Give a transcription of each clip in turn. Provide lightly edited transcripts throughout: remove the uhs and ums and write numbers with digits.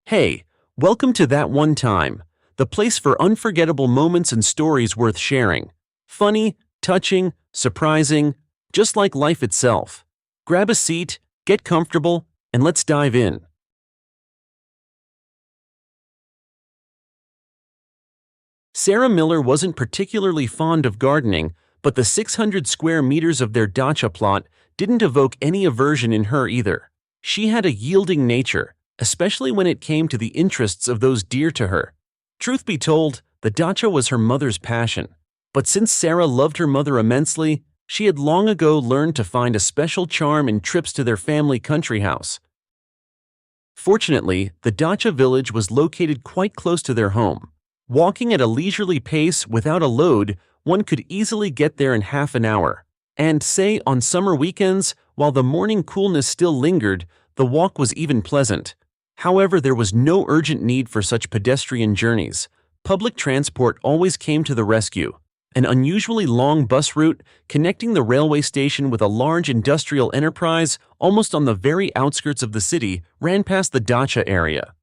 Hey, welcome to That One Time, the place for unforgettable moments and stories worth sharing. Funny, touching, surprising, just like life itself. Grab a seat, get comfortable, and let's dive in. Sarah Miller wasn't particularly fond of gardening, but the 600 square meters of their dacha plot didn't evoke any aversion in her either. She had a yielding nature, especially when it came to the interests of those dear to her. Truth be told, the dacha was her mother's passion. But since Sarah loved her mother immensely, she had long ago learned to find a special charm in trips to their family country house. Fortunately, the dacha village was located quite close to their home. Walking at a leisurely pace without a load, one could easily get there in half an hour. And say on summer weekends, while the morning coolness still lingered, the walk was even pleasant. However, there was no urgent need for such pedestrian journeys. Public transport always came to the rescue. An unusually long bus route connecting the railway station with a large industrial enterprise almost on the very outskirts of the city ran past the dacha area.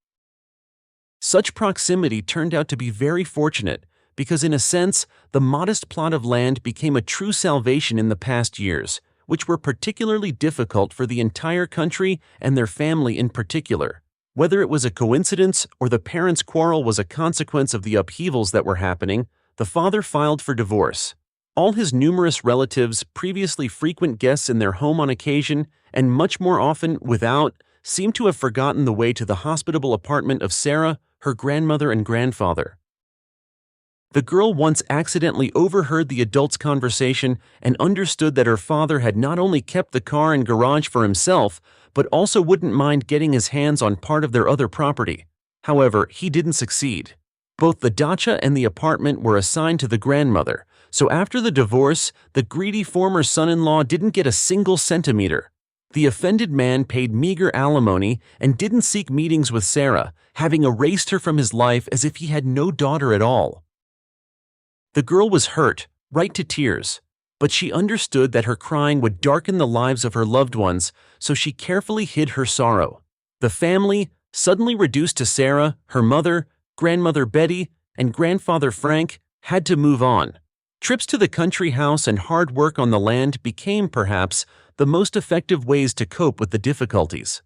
Such proximity turned out to be very fortunate because, in a sense, the modest plot of land became a true salvation in the past years, which were particularly difficult for the entire country and their family in particular. Whether it was a coincidence or the parents' quarrel was a consequence of the upheavals that were happening, the father filed for divorce. All his numerous relatives, previously frequent guests in their home on occasion, and much more often without, seemed to have forgotten the way to the hospitable apartment of Sarah, her grandmother and grandfather. The girl once accidentally overheard the adults' conversation and understood that her father had not only kept the car and garage for himself, but also wouldn't mind getting his hands on part of their other property. However, he didn't succeed. Both the dacha and the apartment were assigned to the grandmother, so after the divorce, the greedy former son-in-law didn't get a single centimeter. The offended man paid meager alimony and didn't seek meetings with Sarah, having erased her from his life as if he had no daughter at all. The girl was hurt, right to tears, but she understood that her crying would darken the lives of her loved ones, so she carefully hid her sorrow. The family, suddenly reduced to Sarah, her mother, grandmother Betty, and grandfather Frank, had to move on. Trips to the country house and hard work on the land became, perhaps, the most effective ways to cope with the difficulties.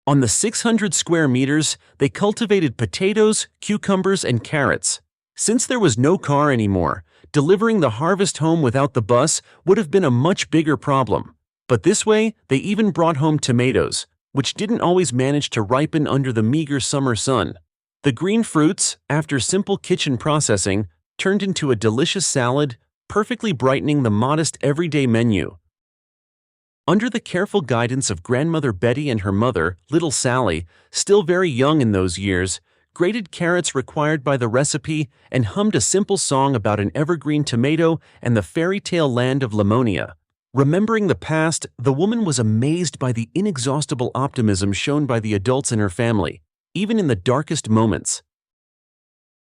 On the 600 square meters, they cultivated potatoes, cucumbers, and carrots. Since there was no car anymore, delivering the harvest home without the bus would have been a much bigger problem. But this way, they even brought home tomatoes, which didn't always manage to ripen under the meager summer sun. The green fruits, after simple kitchen processing, turned into a delicious salad, perfectly brightening the modest everyday menu. Under the careful guidance of grandmother Betty and her mother, little Sally, still very young in those years, grated carrots required by the recipe and hummed a simple song about an evergreen tomato and the fairy tale land of Lamonia. Remembering the past, the woman was amazed by the inexhaustible optimism shown by the adults in her family, even in the darkest moments.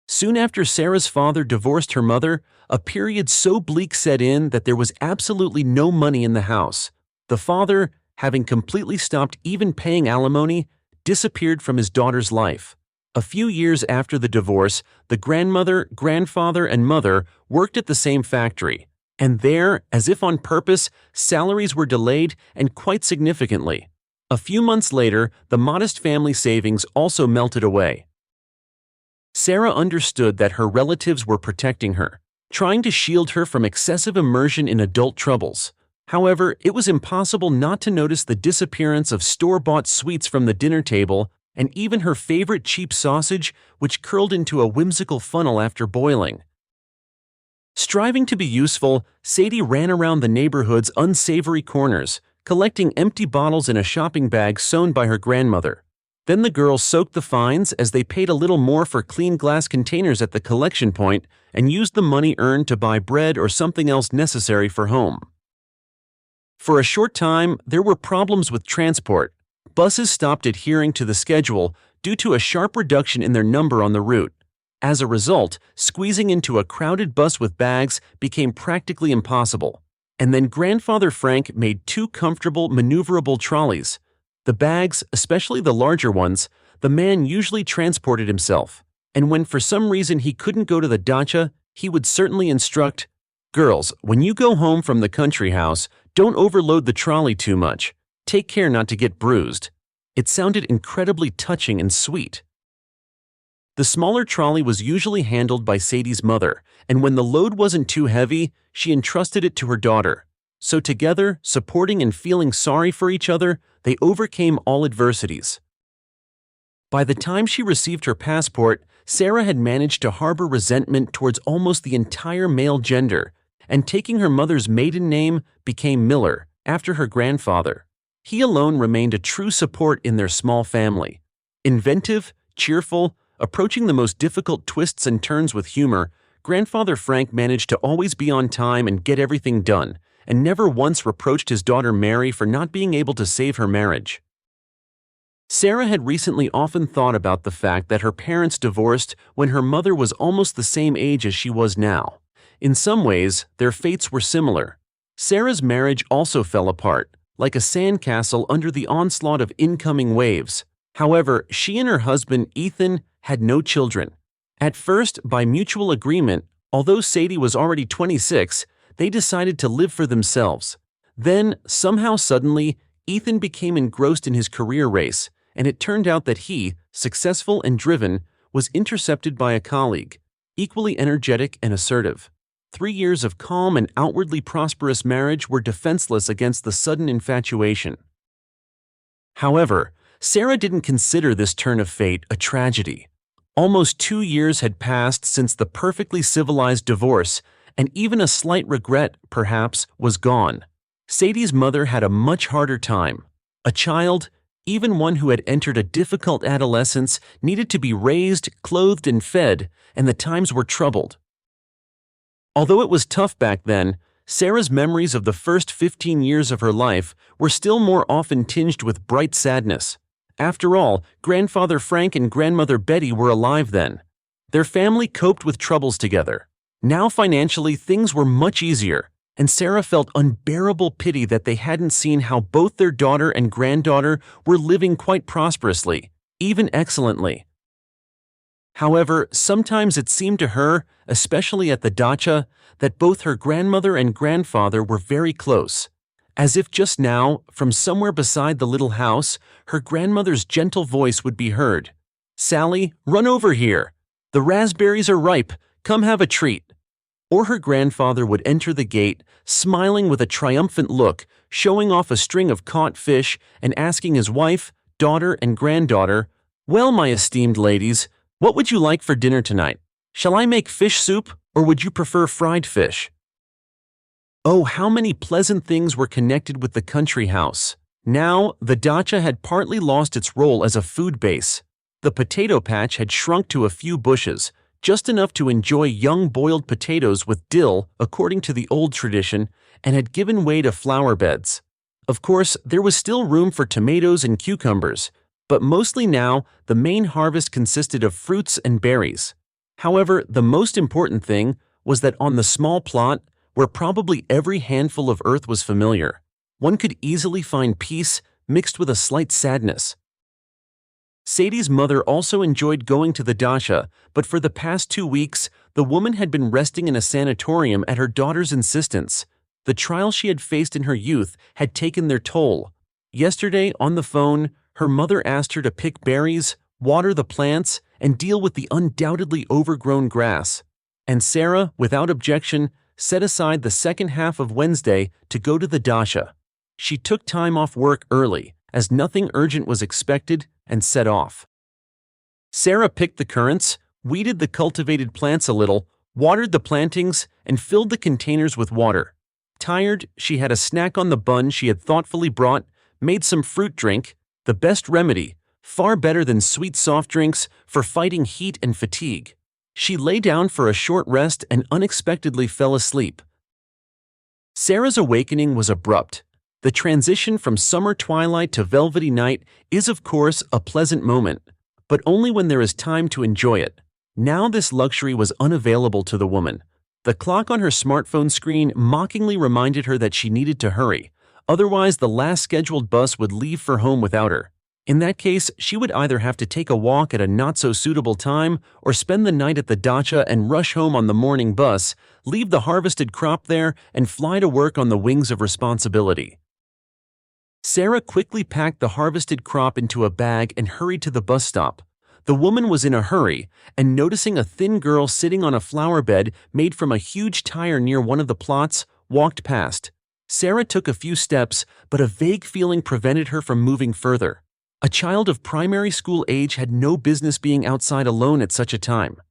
Soon after Sarah's father divorced her mother, a period so bleak set in that there was absolutely no money in the house. The father, having completely stopped even paying alimony, disappeared from his daughter's life. A few years after the divorce, the grandmother, grandfather, and mother worked at the same factory, and there, as if on purpose, salaries were delayed and quite significantly. A few months later, the modest family savings also melted away. Sarah understood that her relatives were protecting her, trying to shield her from excessive immersion in adult troubles. However, it was impossible not to notice the disappearance of store-bought sweets from the dinner table and even her favorite cheap sausage, which curled into a whimsical funnel after boiling. Striving to be useful, Sadie ran around the neighborhood's unsavory corners, collecting empty bottles in a shopping bag sewn by her grandmother. Then the girls soaked the fines as they paid a little more for clean glass containers at the collection point and used the money earned to buy bread or something else necessary for home. For a short time, there were problems with transport. Buses stopped adhering to the schedule due to a sharp reduction in their number on the route. As a result, squeezing into a crowded bus with bags became practically impossible. And then grandfather Frank made two comfortable, maneuverable trolleys. The bags, especially the larger ones, the man usually transported himself, and when for some reason he couldn't go to the dacha, he would certainly instruct, "Girls, when you go home from the country house, don't overload the trolley too much. Take care not to get bruised." It sounded incredibly touching and sweet. The smaller trolley was usually handled by Sadie's mother, and when the load wasn't too heavy, she entrusted it to her daughter. So together, supporting and feeling sorry for each other, they overcame all adversities. By the time she received her passport, Sarah had managed to harbor resentment towards almost the entire male gender, and taking her mother's maiden name became Miller, after her grandfather. He alone remained a true support in their small family. Inventive, cheerful, approaching the most difficult twists and turns with humor, Grandfather Frank managed to always be on time and get everything done, and never once reproached his daughter Mary for not being able to save her marriage. Sarah had recently often thought about the fact that her parents divorced when her mother was almost the same age as she was now. In some ways, their fates were similar. Sarah's marriage also fell apart, like a sandcastle under the onslaught of incoming waves. However, she and her husband, Ethan, had no children. At first, by mutual agreement, although Sadie was already 26, they decided to live for themselves. Then, somehow suddenly, Ethan became engrossed in his career race, and it turned out that he, successful and driven, was intercepted by a colleague, equally energetic and assertive. 3 years of calm and outwardly prosperous marriage were defenseless against the sudden infatuation. However, Sarah didn't consider this turn of fate a tragedy. Almost 2 years had passed since the perfectly civilized divorce, and even a slight regret, perhaps, was gone. Sadie's mother had a much harder time. A child, even one who had entered a difficult adolescence, needed to be raised, clothed, and fed, and the times were troubled. Although it was tough back then, Sarah's memories of the first 15 years of her life were still more often tinged with bright sadness. After all, Grandfather Frank and Grandmother Betty were alive then. Their family coped with troubles together. Now financially, things were much easier, and Sarah felt unbearable pity that they hadn't seen how both their daughter and granddaughter were living quite prosperously, even excellently. However, sometimes it seemed to her, especially at the dacha, that both her grandmother and grandfather were very close. As if just now, from somewhere beside the little house, her grandmother's gentle voice would be heard. "Sally, run over here. The raspberries are ripe. Come have a treat." Or her grandfather would enter the gate, smiling with a triumphant look, showing off a string of caught fish and asking his wife, daughter, and granddaughter, "Well, my esteemed ladies, what would you like for dinner tonight? Shall I make fish soup, or would you prefer fried fish?" Oh, how many pleasant things were connected with the country house. Now, the dacha had partly lost its role as a food base. The potato patch had shrunk to a few bushes, just enough to enjoy young boiled potatoes with dill, according to the old tradition, and had given way to flower beds. Of course, there was still room for tomatoes and cucumbers, but mostly now the main harvest consisted of fruits and berries. However, the most important thing was that on the small plot, where probably every handful of earth was familiar, one could easily find peace mixed with a slight sadness. Sadie's mother also enjoyed going to the dacha, but for the past 2 weeks, the woman had been resting in a sanatorium at her daughter's insistence. The trials she had faced in her youth had taken their toll. Yesterday, on the phone, her mother asked her to pick berries, water the plants, and deal with the undoubtedly overgrown grass. And Sarah, without objection, set aside the second half of Wednesday to go to the dacha. She took time off work early, as nothing urgent was expected, and set off. Sarah picked the currants, weeded the cultivated plants a little, watered the plantings, and filled the containers with water. Tired, she had a snack on the bun she had thoughtfully brought, made some fruit drink, the best remedy, far better than sweet soft drinks, for fighting heat and fatigue. She lay down for a short rest and unexpectedly fell asleep. Sarah's awakening was abrupt. The transition from summer twilight to velvety night is, of course, a pleasant moment, but only when there is time to enjoy it. Now this luxury was unavailable to the woman. The clock on her smartphone screen mockingly reminded her that she needed to hurry, otherwise the last scheduled bus would leave for home without her. In that case, she would either have to take a walk at a not-so-suitable time or spend the night at the dacha and rush home on the morning bus, leave the harvested crop there, and fly to work on the wings of responsibility. Sarah quickly packed the harvested crop into a bag and hurried to the bus stop. The woman was in a hurry, and noticing a thin girl sitting on a flower bed made from a huge tire near one of the plots, walked past. Sarah took a few steps, but a vague feeling prevented her from moving further. A child of primary school age had no business being outside alone at such a time.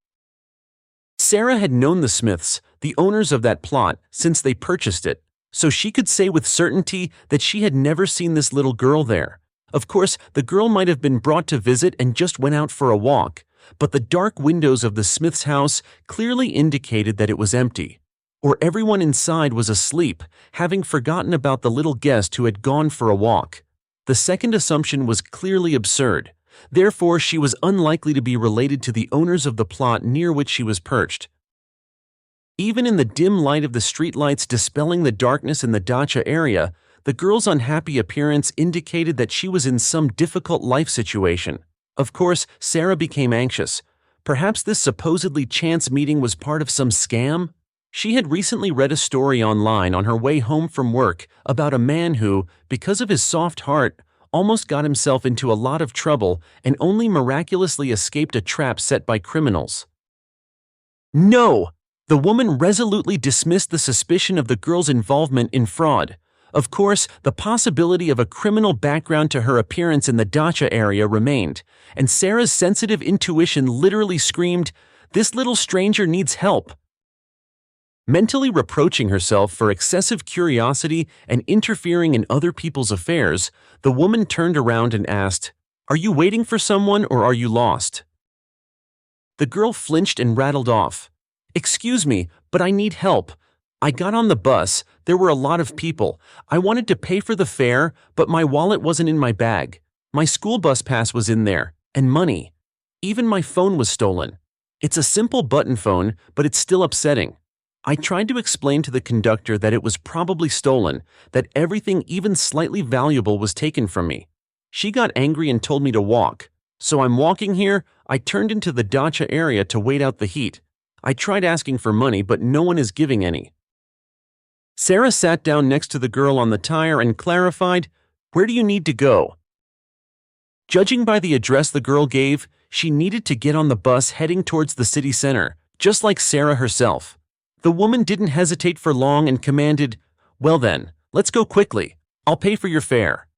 Sarah had known the Smiths, the owners of that plot, since they purchased it, so she could say with certainty that she had never seen this little girl there. Of course, the girl might have been brought to visit and just went out for a walk, but the dark windows of the Smiths' house clearly indicated that it was empty, or everyone inside was asleep, having forgotten about the little guest who had gone for a walk. The second assumption was clearly absurd. Therefore, she was unlikely to be related to the owners of the plot near which she was perched. Even in the dim light of the streetlights dispelling the darkness in the dacha area, the girl's unhappy appearance indicated that she was in some difficult life situation. Of course, Sarah became anxious. Perhaps this supposedly chance meeting was part of some scam? She had recently read a story online on her way home from work about a man who, because of his soft heart, almost got himself into a lot of trouble and only miraculously escaped a trap set by criminals. No! The woman resolutely dismissed the suspicion of the girl's involvement in fraud. Of course, the possibility of a criminal background to her appearance in the dacha area remained, and Sarah's sensitive intuition literally screamed, "This little stranger needs help." Mentally reproaching herself for excessive curiosity and interfering in other people's affairs, the woman turned around and asked, "Are you waiting for someone or are you lost?" The girl flinched and rattled off. "Excuse me, but I need help. I got on the bus, there were a lot of people. I wanted to pay for the fare, but my wallet wasn't in my bag. My school bus pass was in there, and money. Even my phone was stolen. It's a simple button phone, but it's still upsetting. I tried to explain to the conductor that it was probably stolen, that everything even slightly valuable was taken from me. She got angry and told me to walk. So I'm walking here. I turned into the dacha area to wait out the heat. I tried asking for money, but no one is giving any." Sarah sat down next to the girl on the tire and clarified, "Where do you need to go?" Judging by the address the girl gave, she needed to get on the bus heading towards the city center, just like Sarah herself. The woman didn't hesitate for long and commanded, "Well then, let's go quickly. I'll pay for your fare."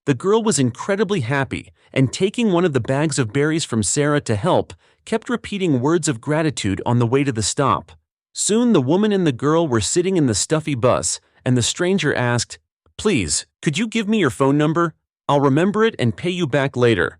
The girl was incredibly happy, and taking one of the bags of berries from Sarah to help, kept repeating words of gratitude on the way to the stop. Soon the woman and the girl were sitting in the stuffy bus, and the stranger asked, "Please, could you give me your phone number? I'll remember it and pay you back later."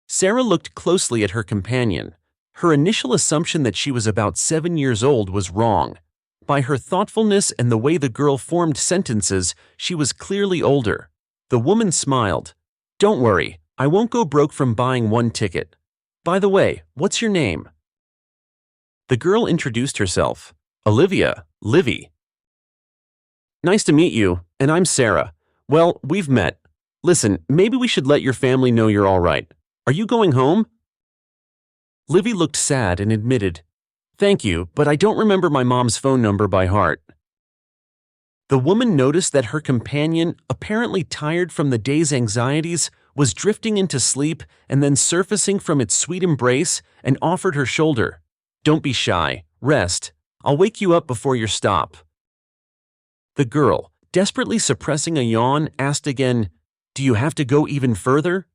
Sarah looked closely at her companion. Her initial assumption that she was about 7 years old was wrong. By her thoughtfulness and the way the girl formed sentences, she was clearly older. The woman smiled. "Don't worry, I won't go broke from buying one ticket. By the way, what's your name?" The girl introduced herself. "Olivia, Livy." "Nice to meet you, and I'm Sarah. Well, we've met. Listen, maybe we should let your family know you're all right. Are you going home?" Livy looked sad and admitted, "Thank you, but I don't remember my mom's phone number by heart." The woman noticed that her companion, apparently tired from the day's anxieties, was drifting into sleep and then surfacing from its sweet embrace, and offered her shoulder. "Don't be shy. Rest. I'll wake you up before your stop." The girl, desperately suppressing a yawn, asked again, "Do you have to go even further?"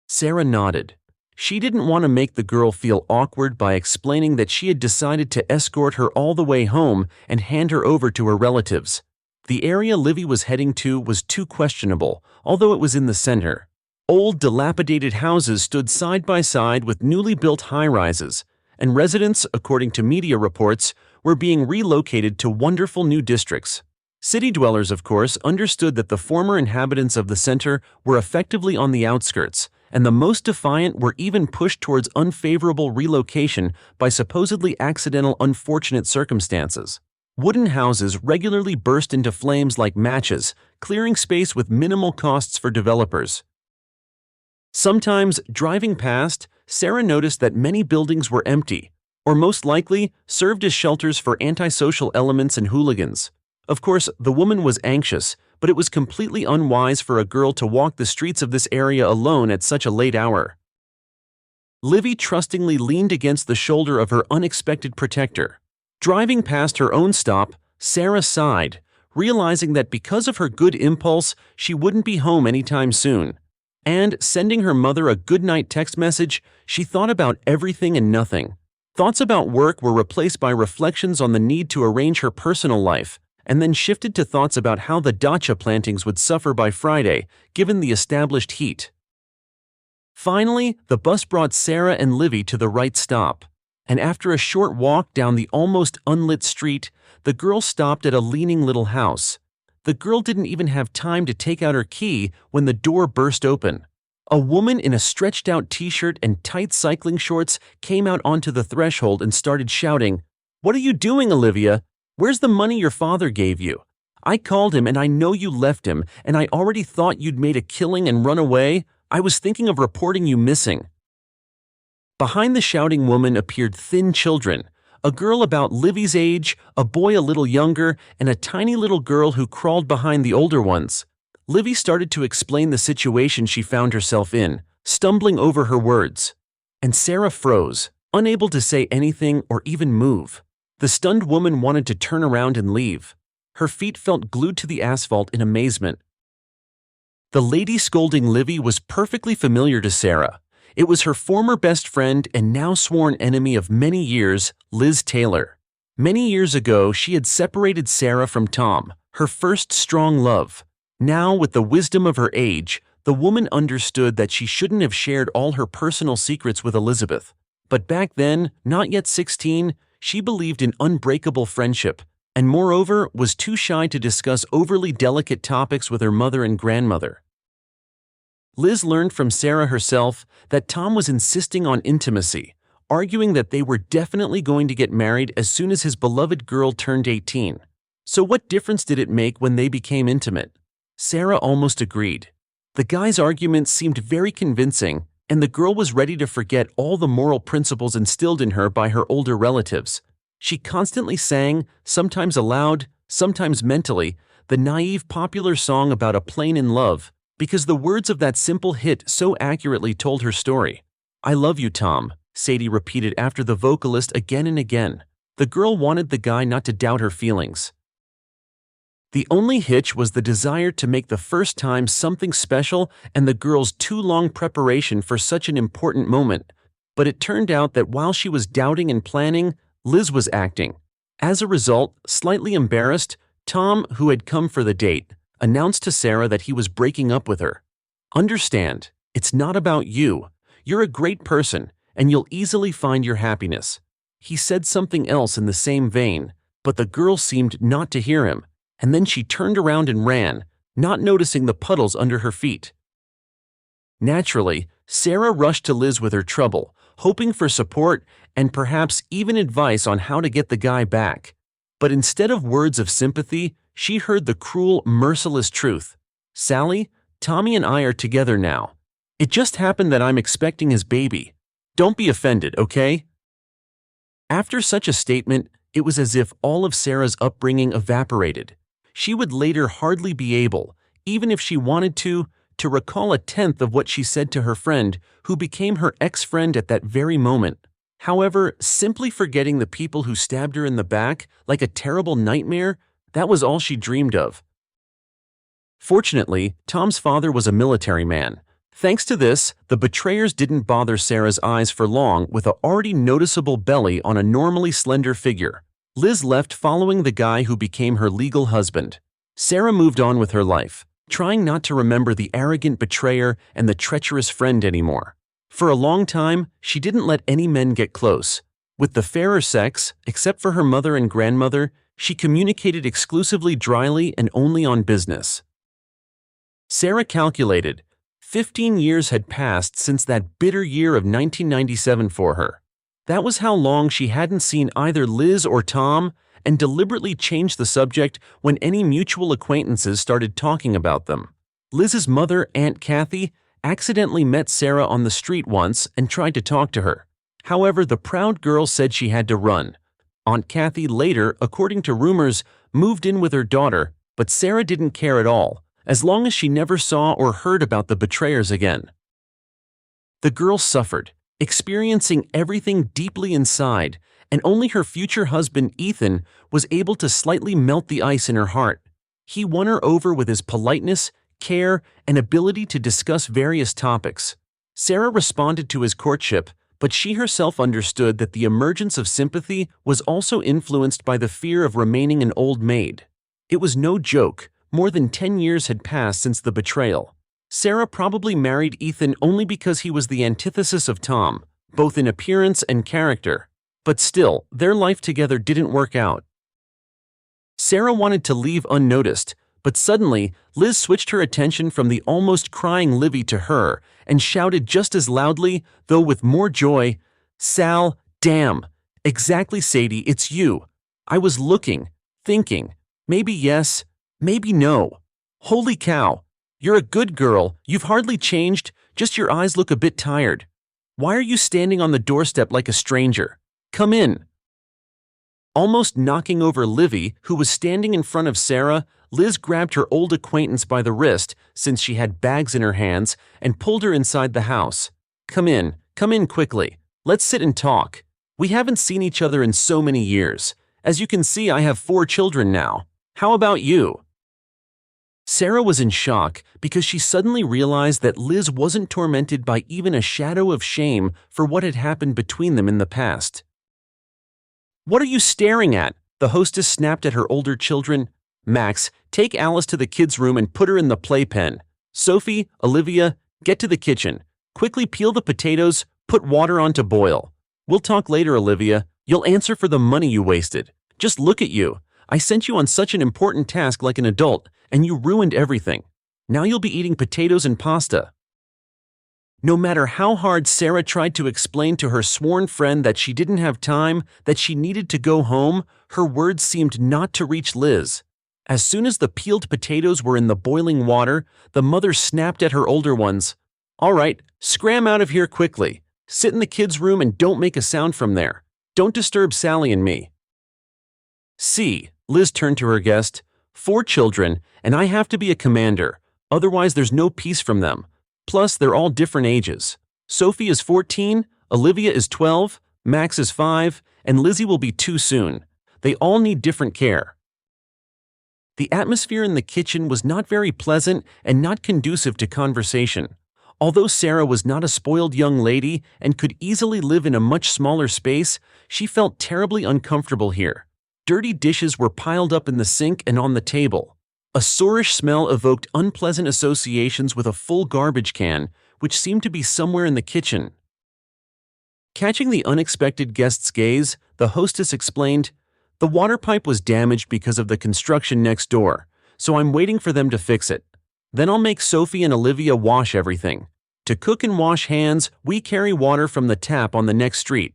Sarah nodded. She didn't want to make the girl feel awkward by explaining that she had decided to escort her all the way home and hand her over to her relatives. The area Livy was heading to was too questionable, although it was in the center. Old, dilapidated houses stood side by side with newly built high-rises, and residents, according to media reports, were being relocated to wonderful new districts. City dwellers, of course, understood that the former inhabitants of the center were effectively on the outskirts, and the most defiant were even pushed towards unfavorable relocation by supposedly accidental unfortunate circumstances. Wooden houses regularly burst into flames like matches, clearing space with minimal costs for developers. Sometimes, driving past, Sarah noticed that many buildings were empty, or most likely served as shelters for antisocial elements and hooligans. Of course, the woman was anxious, but it was completely unwise for a girl to walk the streets of this area alone at such a late hour. Livy trustingly leaned against the shoulder of her unexpected protector. Driving past her own stop, Sarah sighed, realizing that because of her good impulse, she wouldn't be home anytime soon. And, sending her mother a goodnight text message, she thought about everything and nothing. Thoughts about work were replaced by reflections on the need to arrange her personal life, and then shifted to thoughts about how the dacha plantings would suffer by Friday, given the established heat. Finally, the bus brought Sarah and Livy to the right stop, and after a short walk down the almost unlit street, the girl stopped at a leaning little house. The girl didn't even have time to take out her key when the door burst open. A woman in a stretched-out t-shirt and tight cycling shorts came out onto the threshold and started shouting, "What are you doing, Olivia? Where's the money your father gave you? I called him and I know you left him, and I already thought you'd made a killing and run away. I was thinking of reporting you missing." Behind the shouting woman appeared thin children, a girl about Livy's age, a boy a little younger, and a tiny little girl who crawled behind the older ones. Livy started to explain the situation she found herself in, stumbling over her words. And Sarah froze, unable to say anything or even move. The stunned woman wanted to turn around and leave. Her feet felt glued to the asphalt in amazement. The lady scolding Livy was perfectly familiar to Sarah. It was her former best friend and now sworn enemy of many years, Liz Taylor. Many years ago, she had separated Sarah from Tom, her first strong love. Now, with the wisdom of her age, the woman understood that she shouldn't have shared all her personal secrets with Elizabeth. But back then, not yet 16, she believed in unbreakable friendship, and moreover was too shy to discuss overly delicate topics with her mother and grandmother. Liz learned from Sarah herself that Tom was insisting on intimacy, arguing that they were definitely going to get married as soon as his beloved girl turned 18. So what difference did it make when they became intimate? Sarah almost agreed. The guy's arguments seemed very convincing, and the girl was ready to forget all the moral principles instilled in her by her older relatives. She constantly sang, sometimes aloud, sometimes mentally, the naive popular song about a plane in love, because the words of that simple hit so accurately told her story. "I love you, Tom," Sadie repeated after the vocalist again and again. The girl wanted the guy not to doubt her feelings. The only hitch was the desire to make the first time something special and the girl's too long preparation for such an important moment. But it turned out that while she was doubting and planning, Liz was acting. As a result, slightly embarrassed, Tom, who had come for the date, announced to Sarah that he was breaking up with her. "Understand, it's not about you. You're a great person, and you'll easily find your happiness." He said something else in the same vein, but the girl seemed not to hear him, and then she turned around and ran, not noticing the puddles under her feet. Naturally, Sarah rushed to Liz with her trouble, hoping for support and perhaps even advice on how to get the guy back. But instead of words of sympathy, she heard the cruel, merciless truth. "Sally, Tommy and I are together now. It just happened that I'm expecting his baby. Don't be offended, okay?" After such a statement, it was as if all of Sarah's upbringing evaporated. She would later hardly be able, even if she wanted to recall a tenth of what she said to her friend, who became her ex-friend at that very moment. However, simply forgetting the people who stabbed her in the back, like a terrible nightmare, that was all she dreamed of. Fortunately, Tom's father was a military man. Thanks to this, the betrayers didn't bother Sarah's eyes for long with an already noticeable belly on a normally slender figure. Liz left following the guy who became her legal husband. Sarah moved on with her life, trying not to remember the arrogant betrayer and the treacherous friend anymore. For a long time, she didn't let any men get close. With the fairer sex, except for her mother and grandmother, she communicated exclusively dryly and only on business. Sarah calculated, 15 years had passed since that bitter year of 1997 for her. That was how long she hadn't seen either Liz or Tom, and deliberately changed the subject when any mutual acquaintances started talking about them. Liz's mother, Aunt Kathy, accidentally met Sarah on the street once and tried to talk to her. However, the proud girl said she had to run. Aunt Kathy later, according to rumors, moved in with her daughter, but Sarah didn't care at all, as long as she never saw or heard about the betrayers again. The girl suffered, experiencing everything deeply inside, and only her future husband, Ethan, was able to slightly melt the ice in her heart. He won her over with his politeness, care, and ability to discuss various topics. Sarah responded to his courtship, but she herself understood that the emergence of sympathy was also influenced by the fear of remaining an old maid. It was no joke. More than 10 years had passed since the betrayal. Sarah probably married Ethan only because he was the antithesis of Tom, both in appearance and character. But still, their life together didn't work out. Sarah wanted to leave unnoticed, but suddenly, Liz switched her attention from the almost crying Livy to her and shouted just as loudly, though with more joy, "Sal, damn! Exactly, Sadie, it's you. I was looking, thinking, maybe yes, maybe no. Holy cow! You're a good girl, you've hardly changed, just your eyes look a bit tired. Why are you standing on the doorstep like a stranger? Come in." Almost knocking over Livy, who was standing in front of Sarah, Liz grabbed her old acquaintance by the wrist, since she had bags in her hands, and pulled her inside the house. Come in quickly. Let's sit and talk. We haven't seen each other in so many years. As you can see, I have 4 children now. How about you?" Sarah was in shock because she suddenly realized that Liz wasn't tormented by even a shadow of shame for what had happened between them in the past. "What are you staring at?" the hostess snapped at her older children. "Max, take Alice to the kids' room and put her in the playpen. Sophie, Olivia, get to the kitchen. Quickly peel the potatoes, put water on to boil. We'll talk later, Olivia. You'll answer for the money you wasted. Just look at you. I sent you on such an important task like an adult, and you ruined everything. Now you'll be eating potatoes and pasta." No matter how hard Sarah tried to explain to her sworn friend that she didn't have time, that she needed to go home, her words seemed not to reach Liz. As soon as the peeled potatoes were in the boiling water, the mother snapped at her older ones. "All right, scram out of here quickly. Sit in the kids' room and don't make a sound from there. Don't disturb Sally and me." "See," Liz turned to her guest, "4 children, and I have to be a commander, otherwise there's no peace from them. Plus, they're all different ages. Sophie is 14, Olivia is 12, Max is 5, and Lizzie will be 2 soon. They all need different care." The atmosphere in the kitchen was not very pleasant and not conducive to conversation. Although Sarah was not a spoiled young lady and could easily live in a much smaller space, she felt terribly uncomfortable here. Dirty dishes were piled up in the sink and on the table. A sourish smell evoked unpleasant associations with a full garbage can, which seemed to be somewhere in the kitchen. Catching the unexpected guest's gaze, the hostess explained, "The water pipe was damaged because of the construction next door, so I'm waiting for them to fix it. Then I'll make Sophie and Olivia wash everything. To cook and wash hands, we carry water from the tap on the next street."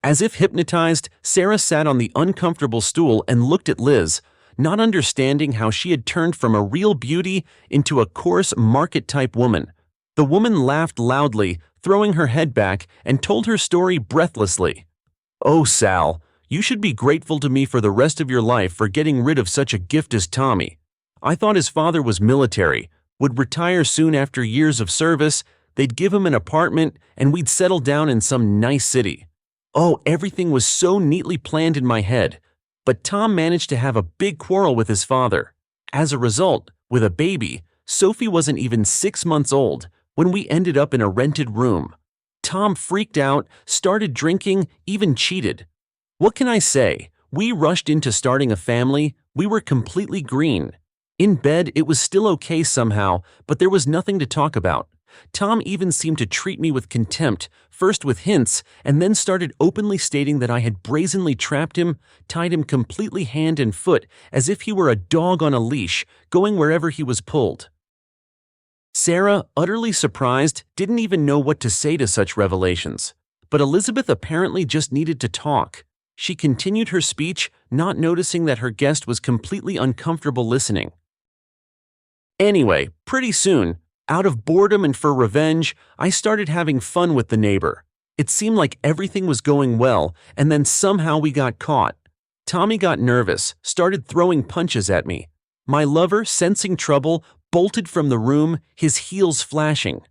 As if hypnotized, Sarah sat on the uncomfortable stool and looked at Liz, not understanding how she had turned from a real beauty into a coarse, market-type woman. The woman laughed loudly, throwing her head back, and told her story breathlessly. "Oh, Sal, you should be grateful to me for the rest of your life for getting rid of such a gift as Tommy. I thought his father was military, would retire soon after years of service, they'd give him an apartment, and we'd settle down in some nice city. Oh, everything was so neatly planned in my head. But Tom managed to have a big quarrel with his father. As a result, with a baby, Sophie wasn't even 6 months old when we ended up in a rented room. Tom freaked out, started drinking, even cheated. What can I say? We rushed into starting a family, we were completely green. In bed, it was still okay somehow, but there was nothing to talk about. Tom even seemed to treat me with contempt, first with hints, and then started openly stating that I had brazenly trapped him, tied him completely hand and foot, as if he were a dog on a leash, going wherever he was pulled." Sarah, utterly surprised, didn't even know what to say to such revelations. But Elizabeth apparently just needed to talk. She continued her speech, not noticing that her guest was completely uncomfortable listening. Anyway, pretty soon, out of boredom and for revenge, I started having fun with the neighbor. It seemed like everything was going well, and then somehow we got caught. Tommy got nervous, started throwing punches at me. My lover, sensing trouble, bolted from the room, his heels flashing.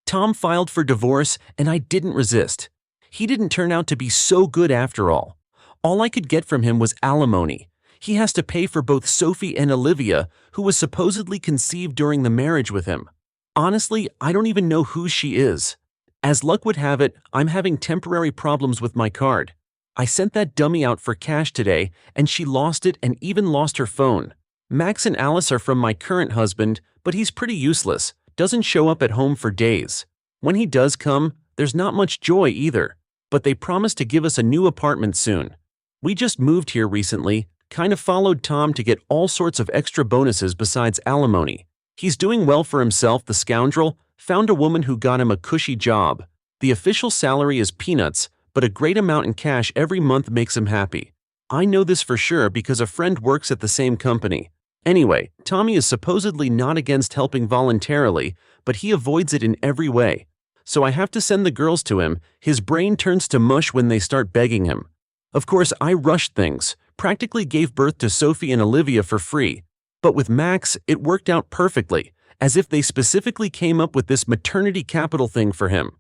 Tom filed for divorce, and I didn't resist. He didn't turn out to be so good after all. All I could get from him was alimony. He has to pay for both Sophie and Olivia, who was supposedly conceived during the marriage with him. Honestly, I don't even know who she is. As luck would have it, I'm having temporary problems with my card. I sent that dummy out for cash today, and she lost it and even lost her phone. Max and Alice are from my current husband, but he's pretty useless, doesn't show up at home for days. When he does come, there's not much joy either, but they promised to give us a new apartment soon. We just moved here recently, kind of followed Tom to get all sorts of extra bonuses besides alimony. He's doing well for himself, the scoundrel, found a woman who got him a cushy job. The official salary is peanuts, but a great amount in cash every month makes him happy. I know this for sure because a friend works at the same company. Anyway, Tommy is supposedly not against helping voluntarily, but he avoids it in every way. So I have to send the girls to him. His brain turns to mush when they start begging him. Of course, I rushed things, practically gave birth to Sophie and Olivia for free. But with Max, it worked out perfectly, as if they specifically came up with this maternity capital thing for him.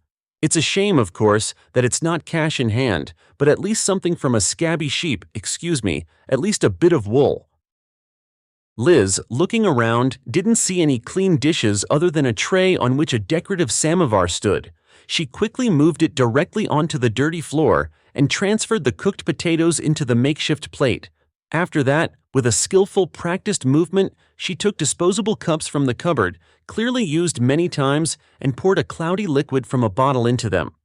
It's a shame, of course, that it's not cash in hand, but at least something from a scabby sheep, at least a bit of wool. Liz, looking around, didn't see any clean dishes other than a tray on which a decorative samovar stood. She quickly moved it directly onto the dirty floor and transferred the cooked potatoes into the makeshift plate. After that, with a skillful, practiced movement, she took disposable cups from the cupboard, clearly used many times, and poured a cloudy liquid from a bottle into them.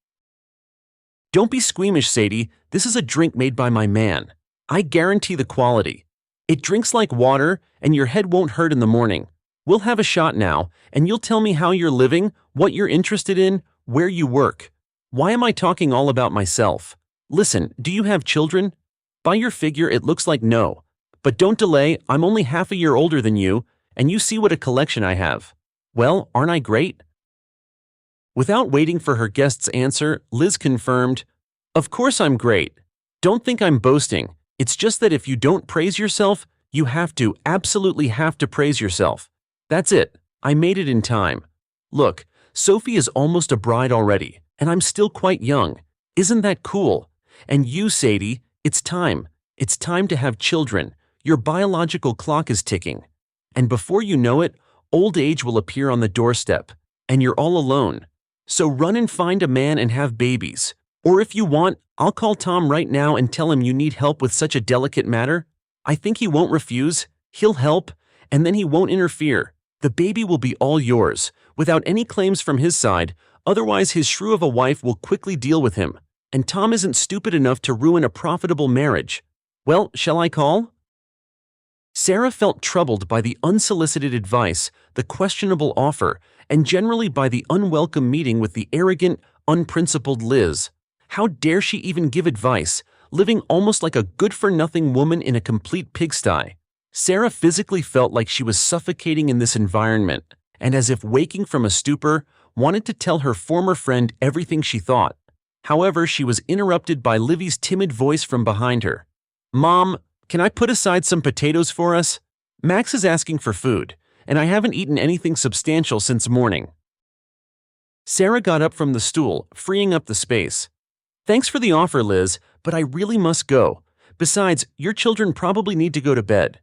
Don't be squeamish, Sadie. This is a drink made by my man. I guarantee the quality. It drinks like water, and your head won't hurt in the morning. We'll have a shot now, and you'll tell me how you're living, what you're interested in, where you work. Why am I talking all about myself? Listen, do you have children? By your figure, it looks like no. But don't delay, I'm only half a year older than you, and you see what a collection I have. Well, aren't I great? Without waiting for her guest's answer, Liz confirmed, Of course I'm great. Don't think I'm boasting. It's just that if you don't praise yourself, you absolutely have to praise yourself. That's it. I made it in time. Look, Sophie is almost a bride already, and I'm still quite young. Isn't that cool? And you, Sadie, it's time. It's time to have children. Your biological clock is ticking. And before you know it, old age will appear on the doorstep, and you're all alone. So run and find a man and have babies. Or if you want, I'll call Tom right now and tell him you need help with such a delicate matter. I think he won't refuse. He'll help, and then he won't interfere. The baby will be all yours, without any claims from his side, otherwise his shrew of a wife will quickly deal with him. And Tom isn't stupid enough to ruin a profitable marriage. Well, shall I call? Sarah felt troubled by the unsolicited advice, the questionable offer, and generally by the unwelcome meeting with the arrogant, unprincipled Liz. How dare she even give advice, living almost like a good-for-nothing woman in a complete pigsty? Sarah physically felt like she was suffocating in this environment, and as if waking from a stupor, wanted to tell her former friend everything she thought. However, she was interrupted by Livy's timid voice from behind her. Mom, can I put aside some potatoes for us? Max is asking for food, and I haven't eaten anything substantial since morning. Sarah got up from the stool, freeing up the space. Thanks for the offer, Liz, but I really must go. Besides, your children probably need to go to bed.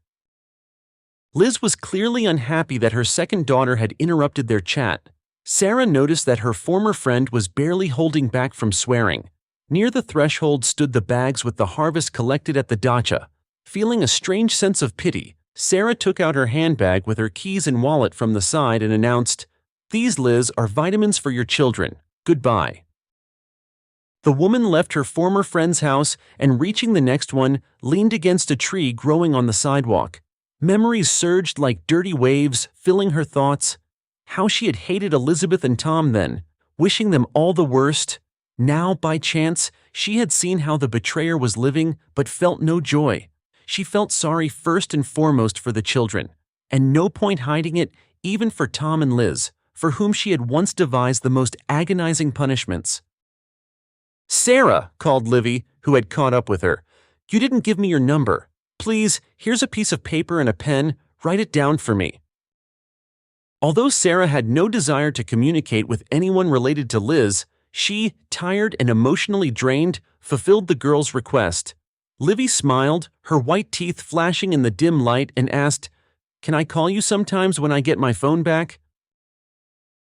Liz was clearly unhappy that her second daughter had interrupted their chat. Sarah noticed that her former friend was barely holding back from swearing. Near the threshold stood the bags with the harvest collected at the dacha. Feeling a strange sense of pity, Sarah took out her handbag with her keys and wallet from the side and announced, These, Liz, are vitamins for your children. Goodbye. The woman left her former friend's house and, reaching the next one, leaned against a tree growing on the sidewalk. Memories surged like dirty waves, filling her thoughts. How she had hated Elizabeth and Tom then, wishing them all the worst. Now, by chance, She had seen how the betrayer was living but felt no joy. She felt sorry first and foremost for the children, and no point hiding it even for Tom and Liz, for whom she had once devised the most agonizing punishments. "Sarah," called Livy, who had caught up with her. "You didn't give me your number. Please, here's a piece of paper and a pen. Write it down for me." Although Sarah had no desire to communicate with anyone related to Liz, she, tired and emotionally drained, fulfilled the girl's request. Livy smiled, her white teeth flashing in the dim light, and asked, "Can I call you sometimes when I get my phone back?"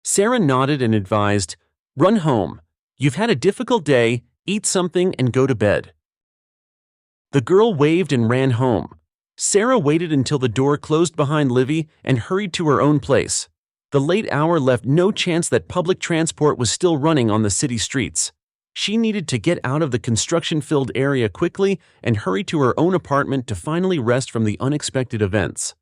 Sarah nodded and advised, "Run home. You've had a difficult day, eat something and go to bed." The girl waved and ran home. Sarah waited until the door closed behind Livy and hurried to her own place. The late hour left no chance that public transport was still running on the city streets. She needed to get out of the construction-filled area quickly and hurry to her own apartment to finally rest from the unexpected events.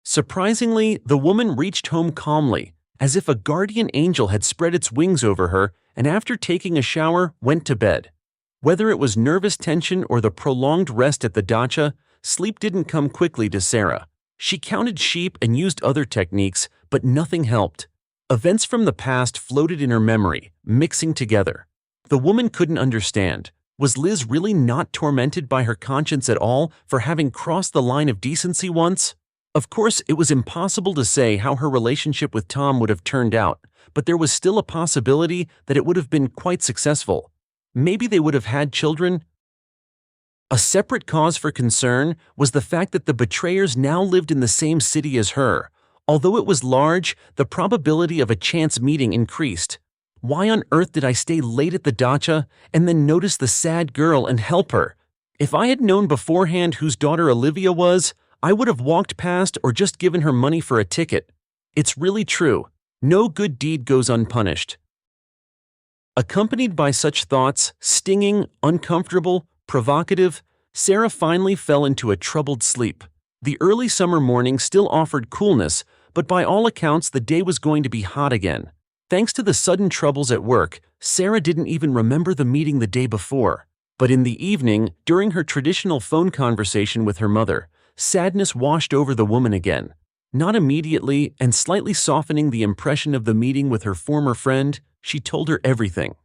Surprisingly, the woman reached home calmly, as if a guardian angel had spread its wings over her, and after taking a shower, went to bed. Whether it was nervous tension or the prolonged rest at the dacha, sleep didn't come quickly to Sarah. She counted sheep and used other techniques, but nothing helped. Events from the past floated in her memory, mixing together. The woman couldn't understand. Was Liz really not tormented by her conscience at all for having crossed the line of decency once? Of course, it was impossible to say how her relationship with Tom would have turned out, but there was still a possibility that it would have been quite successful. Maybe they would have had children. A separate cause for concern was the fact that the betrayers now lived in the same city as her. Although it was large, the probability of a chance meeting increased. Why on earth did I stay late at the dacha and then notice the sad girl and help her? If I had known beforehand whose daughter Olivia was, I would have walked past or just given her money for a ticket. It's really true. No good deed goes unpunished. Accompanied by such thoughts, stinging, uncomfortable, provocative, Sarah finally fell into a troubled sleep. The early summer morning still offered coolness, but by all accounts the day was going to be hot again. Thanks to the sudden troubles at work, Sarah didn't even remember the meeting the day before. But in the evening, during her traditional phone conversation with her mother, sadness washed over the woman again. Not immediately, and slightly softening the impression of the meeting with her former friend, she told her everything.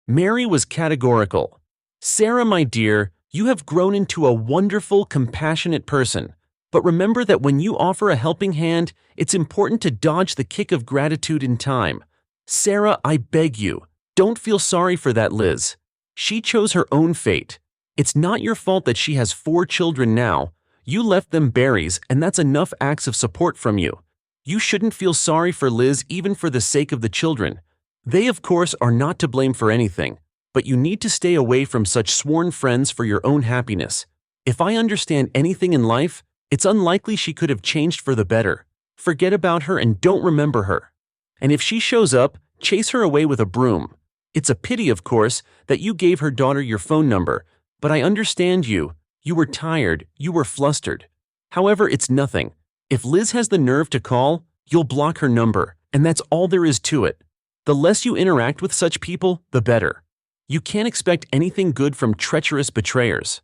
Mary was categorical. "Sarah, my dear, you have grown into a wonderful, compassionate person. But remember that when you offer a helping hand, it's important to dodge the kick of gratitude in time. Sarah, I beg you, don't feel sorry for that Liz. She chose her own fate. It's not your fault that she has 4 children now. You left them berries, and that's enough acts of support from you. You shouldn't feel sorry for Liz even for the sake of the children. They, of course, are not to blame for anything, but you need to stay away from such sworn friends for your own happiness. If I understand anything in life, it's unlikely she could have changed for the better. Forget about her and don't remember her. And if she shows up, chase her away with a broom. It's a pity, of course, that you gave her daughter your phone number, but I understand you. You were tired, you were flustered. However, it's nothing. If Liz has the nerve to call, you'll block her number, and that's all there is to it. The less you interact with such people, the better. You can't expect anything good from treacherous betrayers."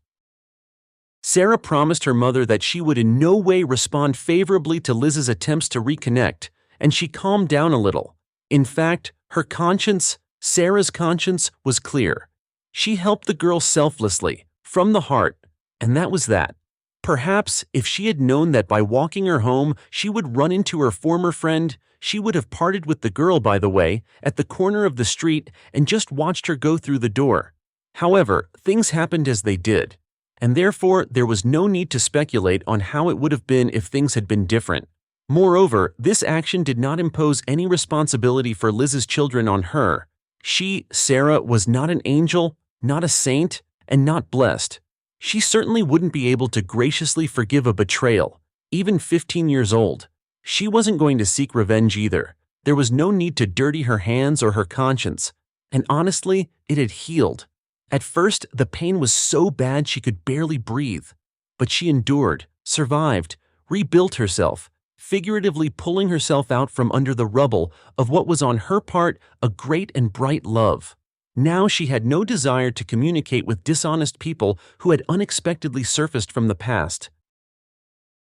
Sarah promised her mother that she would in no way respond favorably to Liz's attempts to reconnect, and she calmed down a little. In fact, her conscience, Sarah's conscience, was clear. She helped the girl selflessly, from the heart, and that was that. Perhaps, if she had known that by walking her home she would run into her former friend, she would have parted with the girl, by the way, at the corner of the street and just watched her go through the door. However, things happened as they did, and therefore there was no need to speculate on how it would have been if things had been different. Moreover, this action did not impose any responsibility for Liz's children on her. She, Sarah, was not an angel, not a saint, and not blessed. She certainly wouldn't be able to graciously forgive a betrayal, even 15 years old. She wasn't going to seek revenge either. There was no need to dirty her hands or her conscience. And honestly, it had healed. At first, the pain was so bad she could barely breathe. But she endured, survived, rebuilt herself, figuratively pulling herself out from under the rubble of what was on her part a great and bright love. Now she had no desire to communicate with dishonest people who had unexpectedly surfaced from the past.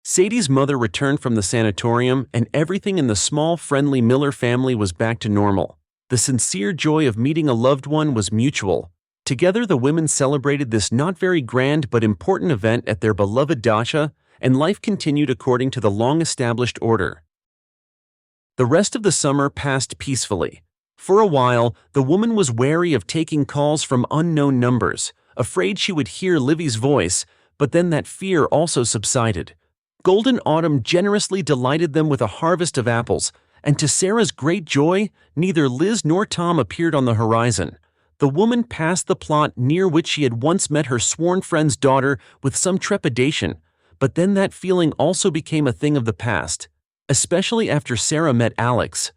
Sadie's mother returned from the sanatorium, and everything in the small, friendly Miller family was back to normal. The sincere joy of meeting a loved one was mutual. Together, the women celebrated this not very grand but important event at their beloved dacha, and life continued according to the long-established order. The rest of the summer passed peacefully. For a while, the woman was wary of taking calls from unknown numbers, afraid she would hear Livy's voice, but then that fear also subsided. Golden autumn generously delighted them with a harvest of apples, and to Sarah's great joy, neither Liz nor Tom appeared on the horizon. The woman passed the plot near which she had once met her sworn friend's daughter with some trepidation, but then that feeling also became a thing of the past, especially after Sarah met Alex.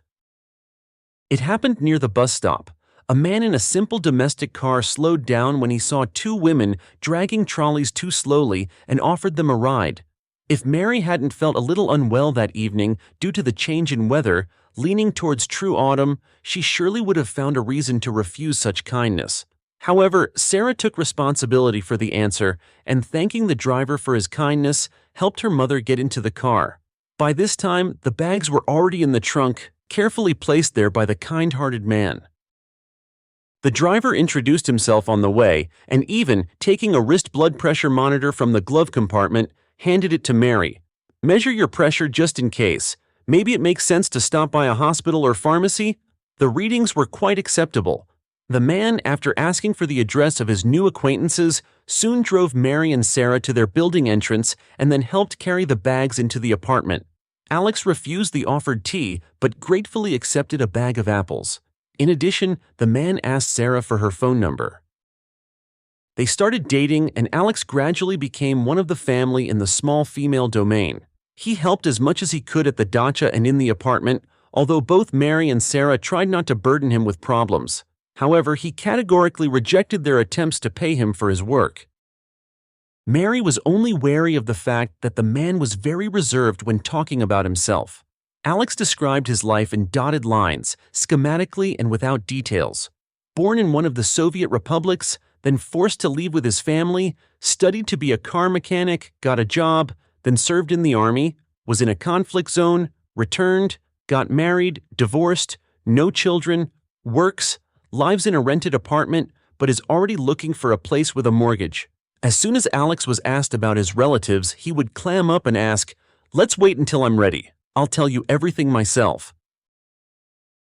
It happened near the bus stop. A man in a simple domestic car slowed down when he saw two women dragging trolleys too slowly and offered them a ride. If Mary hadn't felt a little unwell that evening due to the change in weather, leaning towards true autumn, she surely would have found a reason to refuse such kindness. However, Sarah took responsibility for the answer and, thanking the driver for his kindness, helped her mother get into the car. By this time, the bags were already in the trunk, carefully placed there by the kind-hearted man. The driver introduced himself on the way and even, taking a wrist blood pressure monitor from the glove compartment, handed it to Mary. "Measure your pressure just in case. Maybe it makes sense to stop by a hospital or pharmacy." The readings were quite acceptable. The man, after asking for the address of his new acquaintances, soon drove Mary and Sarah to their building entrance and then helped carry the bags into the apartment. Alex refused the offered tea, but gratefully accepted a bag of apples. In addition, the man asked Sarah for her phone number. They started dating, and Alex gradually became one of the family in the small female domain. He helped as much as he could at the dacha and in the apartment, although both Mary and Sarah tried not to burden him with problems. However, he categorically rejected their attempts to pay him for his work. Mary was only wary of the fact that the man was very reserved when talking about himself. Alex described his life in dotted lines, schematically and without details. Born in one of the Soviet republics, then forced to leave with his family, studied to be a car mechanic, got a job, then served in the army, was in a conflict zone, returned, got married, divorced, no children, works, lives in a rented apartment, but is already looking for a place with a mortgage. As soon as Alex was asked about his relatives, he would clam up and ask, "Let's wait until I'm ready. I'll tell you everything myself."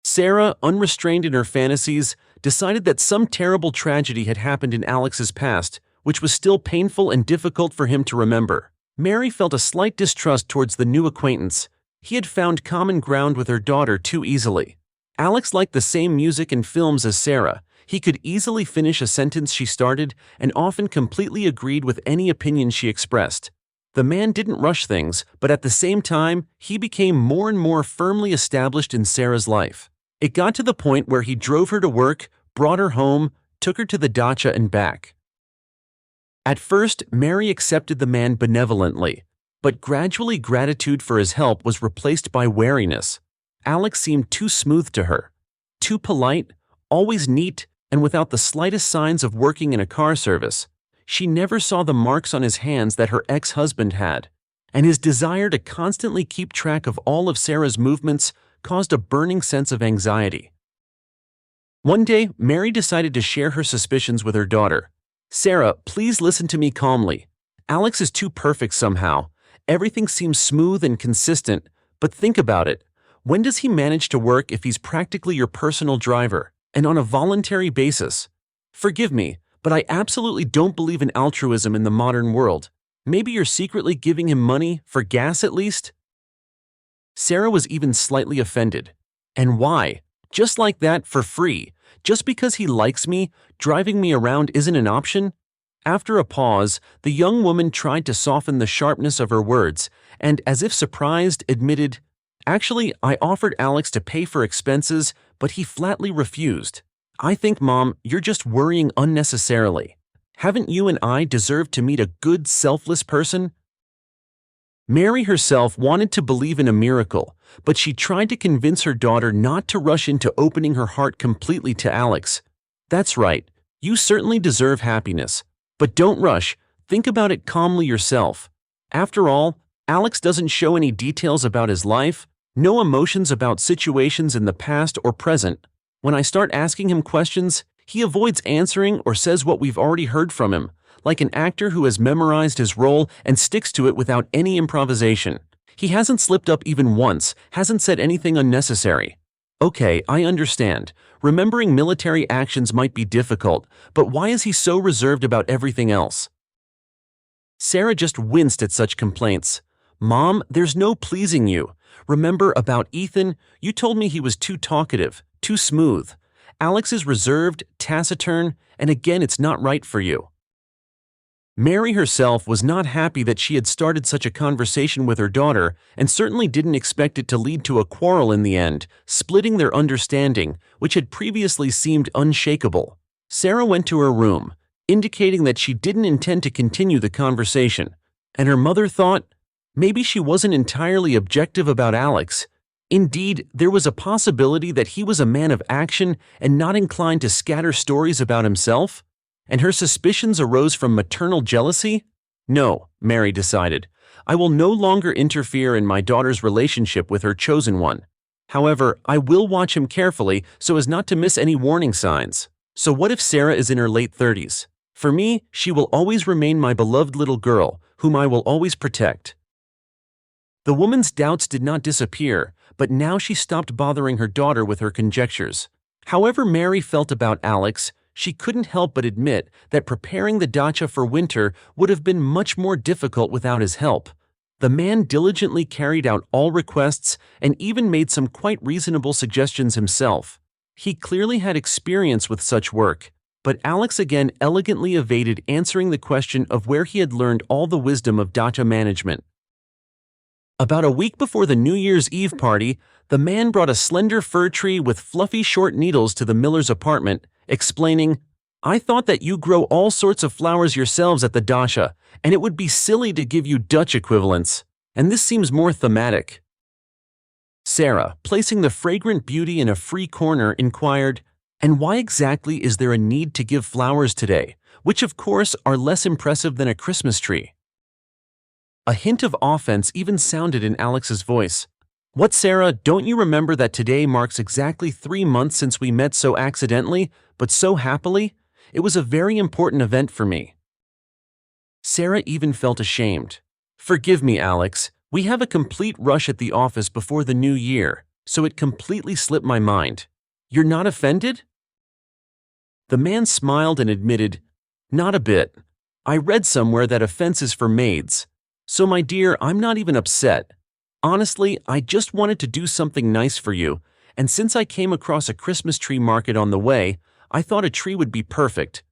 Sarah, unrestrained in her fantasies, decided that some terrible tragedy had happened in Alex's past, which was still painful and difficult for him to remember. Mary felt a slight distrust towards the new acquaintance. He had found common ground with her daughter too easily. Alex liked the same music and films as Sarah. He could easily finish a sentence she started and often completely agreed with any opinion she expressed. The man didn't rush things, but at the same time, he became more and more firmly established in Sarah's life. It got to the point where he drove her to work, brought her home, took her to the dacha and back. At first, Mary accepted the man benevolently, but gradually gratitude for his help was replaced by wariness. Alex seemed too smooth to her, too polite, always neat, and without the slightest signs of working in a car service. She never saw the marks on his hands that her ex-husband had, and his desire to constantly keep track of all of Sarah's movements caused a burning sense of anxiety. One day, Mary decided to share her suspicions with her daughter. "Sarah, please listen to me calmly. Alex is too perfect somehow. Everything seems smooth and consistent, but think about it. When does he manage to work if he's practically your personal driver, and on a voluntary basis? Forgive me, but I absolutely don't believe in altruism in the modern world. Maybe you're secretly giving him money, for gas at least?" Sarah was even slightly offended. "And why? Just like that, for free? Just because he likes me, driving me around isn't an option?" After a pause, the young woman tried to soften the sharpness of her words, and, as if surprised, admitted, "Actually, I offered Alex to pay for expenses, but he flatly refused. I think, Mom, you're just worrying unnecessarily. Haven't you and I deserved to meet a good, selfless person?" Mary herself wanted to believe in a miracle, but she tried to convince her daughter not to rush into opening her heart completely to Alex. That's right. You certainly deserve happiness. But don't rush. Think about it calmly yourself. After all, Alex doesn't show any details about his life, no emotions about situations in the past or present. When I start asking him questions, he avoids answering or says what we've already heard from him, like an actor who has memorized his role and sticks to it without any improvisation. He hasn't slipped up even once, hasn't said anything unnecessary. Okay, I understand. Remembering military actions might be difficult, but why is he so reserved about everything else? Sarah just winced at such complaints. Mom, there's no pleasing you. Remember about Ethan? You told me he was too talkative, too smooth. Alex is reserved, taciturn, and again it's not right for you. Mary herself was not happy that she had started such a conversation with her daughter and certainly didn't expect it to lead to a quarrel in the end, splitting their understanding, which had previously seemed unshakable. Sarah went to her room, indicating that she didn't intend to continue the conversation, and her mother thought, maybe she wasn't entirely objective about Alex. Indeed, there was a possibility that he was a man of action and not inclined to scatter stories about himself. And her suspicions arose from maternal jealousy? No, Mary decided. I will no longer interfere in my daughter's relationship with her chosen one. However, I will watch him carefully so as not to miss any warning signs. So what if Sarah is in her late 30s? For me, she will always remain my beloved little girl, whom I will always protect. The woman's doubts did not disappear, but now she stopped bothering her daughter with her conjectures. However Mary felt about Alex, she couldn't help but admit that preparing the dacha for winter would have been much more difficult without his help. The man diligently carried out all requests and even made some quite reasonable suggestions himself. He clearly had experience with such work, but Alex again elegantly evaded answering the question of where he had learned all the wisdom of dacha management. About a week before the New Year's Eve party, the man brought a slender fir tree with fluffy short needles to the miller's apartment, explaining, I thought that you grow all sorts of flowers yourselves at the dacha, and it would be silly to give you Dutch equivalents, and this seems more thematic. Sarah, placing the fragrant beauty in a free corner, inquired, and why exactly is there a need to give flowers today, which of course are less impressive than a Christmas tree? A hint of offense even sounded in Alex's voice. What, Sarah, don't you remember that today marks exactly 3 months since we met so accidentally, but so happily? It was a very important event for me. Sarah even felt ashamed. Forgive me, Alex. We have a complete rush at the office before the new year, so it completely slipped my mind. You're not offended? The man smiled and admitted, Not a bit. I read somewhere that offense is for maids. So my dear, I'm not even upset. Honestly, I just wanted to do something nice for you, and since I came across a Christmas tree market on the way, I thought a tree would be perfect.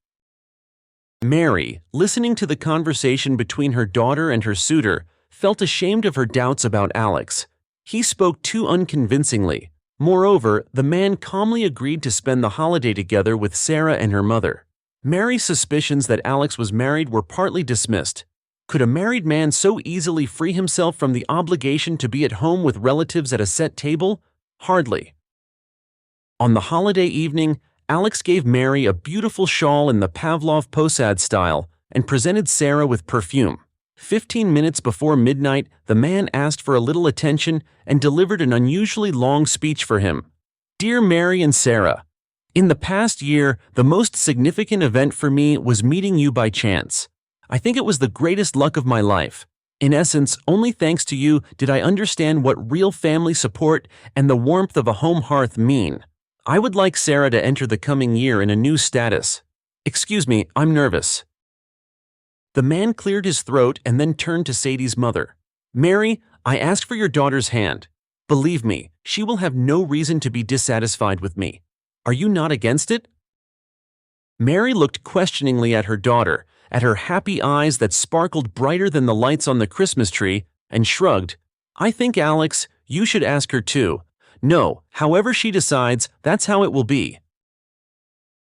Mary, listening to the conversation between her daughter and her suitor, felt ashamed of her doubts about Alex. He spoke too unconvincingly. Moreover, the man calmly agreed to spend the holiday together with Sarah and her mother. Mary's suspicions that Alex was married were partly dismissed. Could a married man so easily free himself from the obligation to be at home with relatives at a set table? Hardly. On the holiday evening, Alex gave Mary a beautiful shawl in the Pavlov Posad style and presented Sarah with perfume. 15 minutes before midnight, the man asked for a little attention and delivered an unusually long speech for him. Dear Mary and Sarah, in the past year, the most significant event for me was meeting you by chance. I think it was the greatest luck of my life. In essence, only thanks to you did I understand what real family support and the warmth of a home hearth mean. I would like Sarah to enter the coming year in a new status. Excuse me, I'm nervous. The man cleared his throat and then turned to Sadie's mother. Mary, I asked for your daughter's hand. Believe me, she will have no reason to be dissatisfied with me. Are you not against it? Mary looked questioningly at her daughter, at her happy eyes that sparkled brighter than the lights on the Christmas tree, and shrugged. I think, Alex, you should ask her too. No, however she decides, that's how it will be.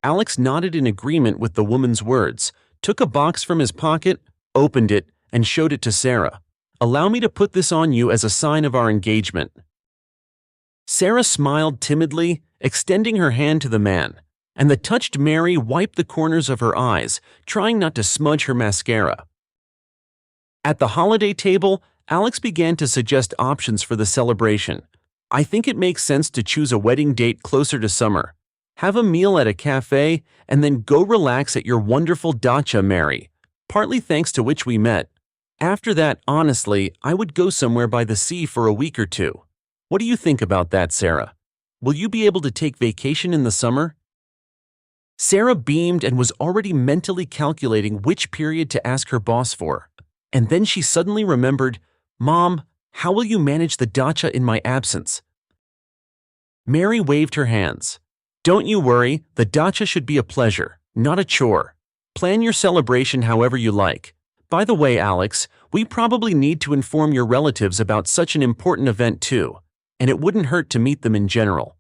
Alex nodded in agreement with the woman's words, took a box from his pocket, opened it, and showed it to Sarah. Allow me to put this on you as a sign of our engagement. Sarah smiled timidly, extending her hand to the man. and the touched Mary wiped the corners of her eyes, trying not to smudge her mascara. At the holiday table, Alex began to suggest options for the celebration. I think it makes sense to choose a wedding date closer to summer. Have a meal at a cafe, and then go relax at your wonderful dacha, Mary, partly thanks to which we met. After that, honestly, I would go somewhere by the sea for a week or two. What do you think about that, Sarah? Will you be able to take vacation in the summer? Sarah beamed and was already mentally calculating which period to ask her boss for. And then she suddenly remembered, "Mom, how will you manage the dacha in my absence?" Mary waved her hands. "Don't you worry, the dacha should be a pleasure, not a chore. Plan your celebration however you like. By the way, Alex, we probably need to inform your relatives about such an important event too, and it wouldn't hurt to meet them in general."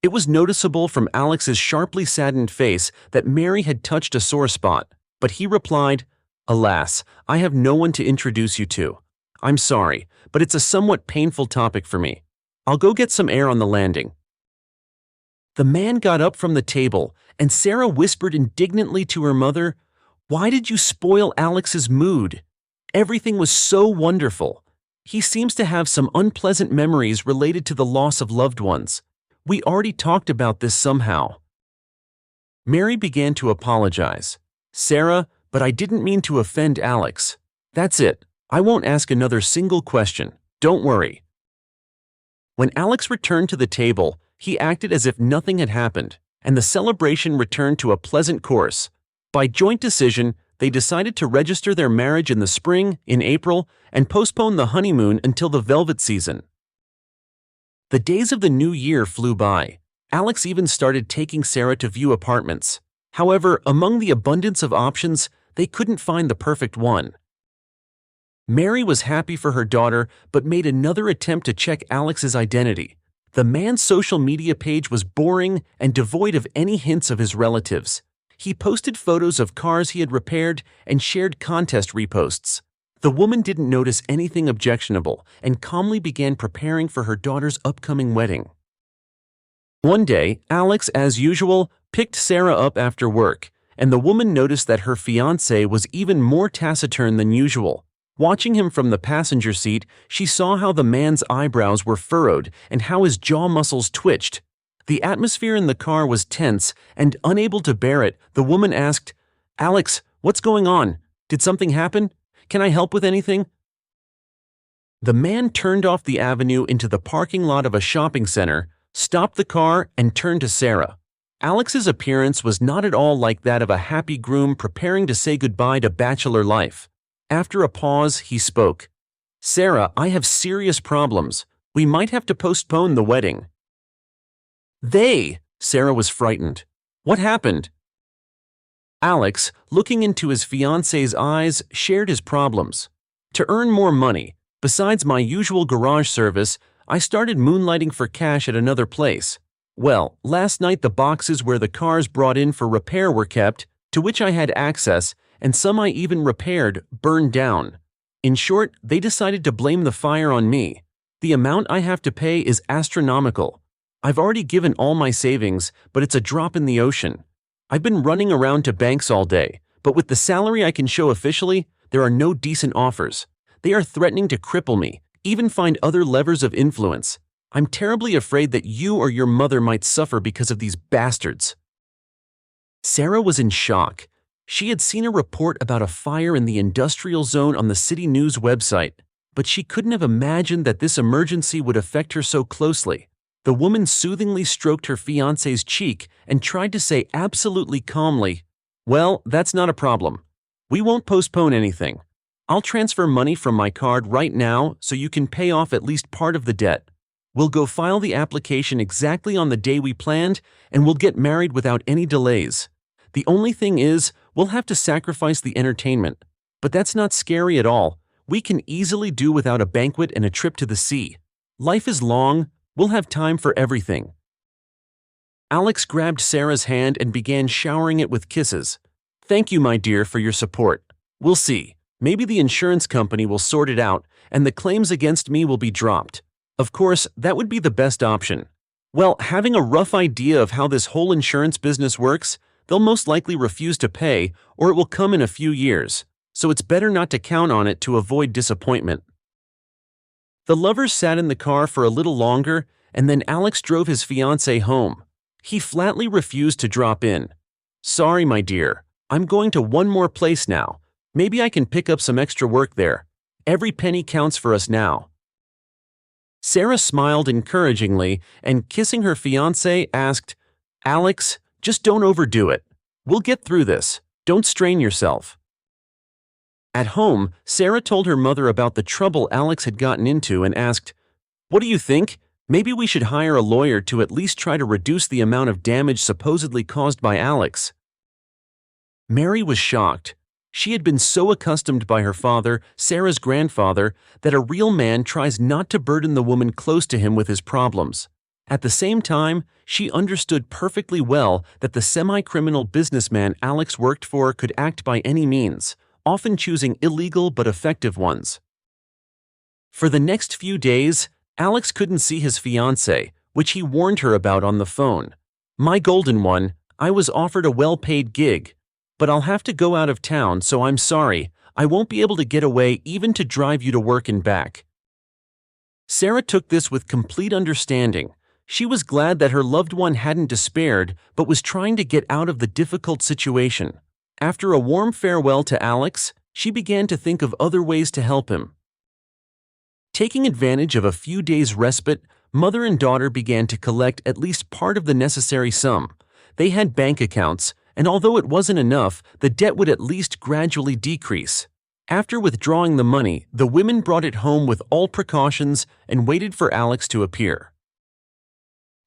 It was noticeable from Alex's sharply saddened face that Mary had touched a sore spot, but he replied, "Alas, I have no one to introduce you to. I'm sorry, but it's a somewhat painful topic for me. I'll go get some air on the landing." The man got up from the table, and Sarah whispered indignantly to her mother, "Why did you spoil Alex's mood? Everything was so wonderful. He seems to have some unpleasant memories related to the loss of loved ones. We already talked about this somehow." Mary began to apologize. "Sarah, but I didn't mean to offend Alex. That's it. I won't ask another single question. Don't worry." When Alex returned to the table, he acted as if nothing had happened, and the celebration returned to a pleasant course. By joint decision, they decided to register their marriage in the spring, in April, and postpone the honeymoon until the velvet season. The days of the new year flew by. Alex even started taking Sarah to view apartments. However, among the abundance of options, they couldn't find the perfect one. Mary was happy for her daughter, but made another attempt to check Alex's identity. The man's social media page was boring and devoid of any hints of his relatives. He posted photos of cars he had repaired and shared contest reposts. The woman didn't notice anything objectionable and calmly began preparing for her daughter's upcoming wedding. One day, Alex, as usual, picked Sarah up after work, and the woman noticed that her fiancé was even more taciturn than usual. Watching him from the passenger seat, she saw how the man's eyebrows were furrowed and how his jaw muscles twitched. The atmosphere in the car was tense, and unable to bear it, the woman asked, "Alex, what's going on? Did something happen? Can I help with anything?" The man turned off the avenue into the parking lot of a shopping center, stopped the car, and turned to Sarah. Alex's appearance was not at all like that of a happy groom preparing to say goodbye to bachelor life. After a pause, he spoke. "Sarah, I have serious problems. We might have to postpone the wedding." Sarah was frightened. "What happened?" Alex, looking into his fiancé's eyes, shared his problems. "To earn more money, besides my usual garage service, I started moonlighting for cash at another place. Well, last night the boxes where the cars brought in for repair were kept, to which I had access, and some I even repaired, burned down. In short, they decided to blame the fire on me. The amount I have to pay is astronomical. I've already given all my savings, but it's a drop in the ocean. I've been running around to banks all day, but with the salary I can show officially, there are no decent offers. They are threatening to cripple me, even find other levers of influence. I'm terribly afraid that you or your mother might suffer because of these bastards." Sarah was in shock. She had seen a report about a fire in the industrial zone on the City News website, but she couldn't have imagined that this emergency would affect her so closely. The woman soothingly stroked her fiancé's cheek and tried to say absolutely calmly, "Well, that's not a problem. We won't postpone anything. I'll transfer money from my card right now so you can pay off at least part of the debt. We'll go file the application exactly on the day we planned, and we'll get married without any delays. The only thing is, we'll have to sacrifice the entertainment. But that's not scary at all. We can easily do without a banquet and a trip to the sea. Life is long. We'll have time for everything." Alex grabbed Sarah's hand and began showering it with kisses. "Thank you, my dear, for your support. We'll see. Maybe the insurance company will sort it out, and the claims against me will be dropped. Of course, that would be the best option. Well, having a rough idea of how this whole insurance business works, they'll most likely refuse to pay or it will come in a few years, so it's better not to count on it to avoid disappointment. The lovers sat in the car for a little longer, and then Alex drove his fiancée home. He flatly refused to drop in. "Sorry, my dear. I'm going to one more place now. Maybe I can pick up some extra work there. Every penny counts for us now." Sarah smiled encouragingly and, kissing her fiancé, asked, "Alex, just don't overdo it. We'll get through this. Don't strain yourself." At home, Sarah told her mother about the trouble Alex had gotten into and asked, "What do you think? Maybe we should hire a lawyer to at least try to reduce the amount of damage supposedly caused by Alex." Mary was shocked. She had been so accustomed by her father, Sarah's grandfather, that a real man tries not to burden the woman close to him with his problems. At the same time, she understood perfectly well that the semi-criminal businessman Alex worked for could act by any means, often choosing illegal but effective ones. For the next few days, Alex couldn't see his fiancée, which he warned her about on the phone. "My golden one, I was offered a well-paid gig, but I'll have to go out of town, so I'm sorry, I won't be able to get away even to drive you to work and back." Sarah took this with complete understanding. She was glad that her loved one hadn't despaired, but was trying to get out of the difficult situation. After a warm farewell to Alex, she began to think of other ways to help him. Taking advantage of a few days' respite, mother and daughter began to collect at least part of the necessary sum. They had bank accounts, and although it wasn't enough, the debt would at least gradually decrease. After withdrawing the money, the women brought it home with all precautions and waited for Alex to appear.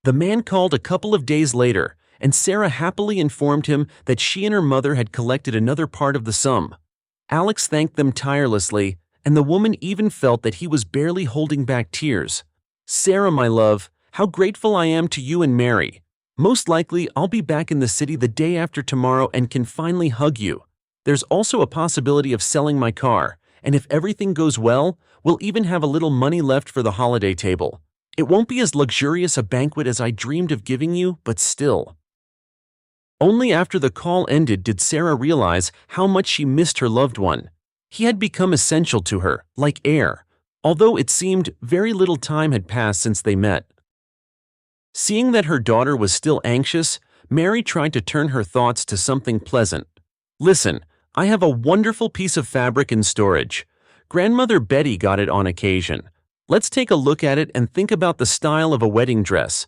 The man called a couple of days later, and Sarah happily informed him that she and her mother had collected another part of the sum. Alex thanked them tirelessly, and the woman even felt that he was barely holding back tears. "Sarah, my love, how grateful I am to you and Mary. Most likely, I'll be back in the city the day after tomorrow and can finally hug you. There's also a possibility of selling my car, and if everything goes well, we'll even have a little money left for the holiday table. It won't be as luxurious a banquet as I dreamed of giving you, but still." Only after the call ended did Sarah realize how much she missed her loved one. He had become essential to her, like air, although it seemed very little time had passed since they met. Seeing that her daughter was still anxious, Mary tried to turn her thoughts to something pleasant. "Listen, I have a wonderful piece of fabric in storage. Grandmother Betty got it on occasion. Let's take a look at it and think about the style of a wedding dress."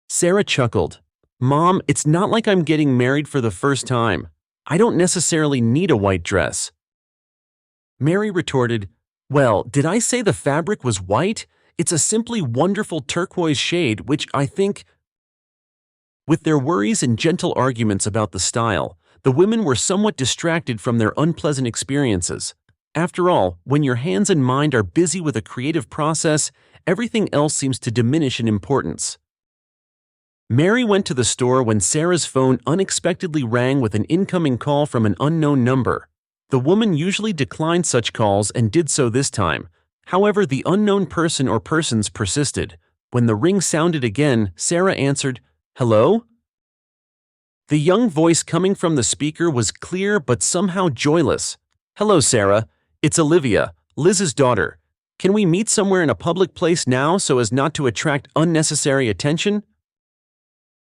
Sarah chuckled. "Mom, it's not like I'm getting married for the first time. I don't necessarily need a white dress." Mary retorted, "Well, did I say the fabric was white? It's a simply wonderful turquoise shade, which I think—" With their worries and gentle arguments about the style, the women were somewhat distracted from their unpleasant experiences. After all, when your hands and mind are busy with a creative process, everything else seems to diminish in importance. Mary went to the store when Sarah's phone unexpectedly rang with an incoming call from an unknown number. The woman usually declined such calls and did so this time. However, the unknown person or persons persisted. When the ring sounded again, Sarah answered, "Hello?" The young voice coming from the speaker was clear but somehow joyless. "Hello, Sarah. It's Olivia, Liz's daughter. Can we meet somewhere in a public place now so as not to attract unnecessary attention?"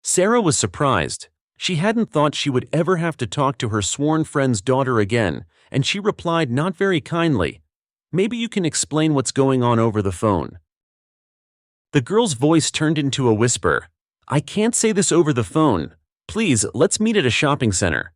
Sarah was surprised. She hadn't thought she would ever have to talk to her sworn friend's daughter again, and she replied not very kindly, "Maybe you can explain what's going on over the phone." The girl's voice turned into a whisper. "I can't say this over the phone. Please, let's meet at a shopping center."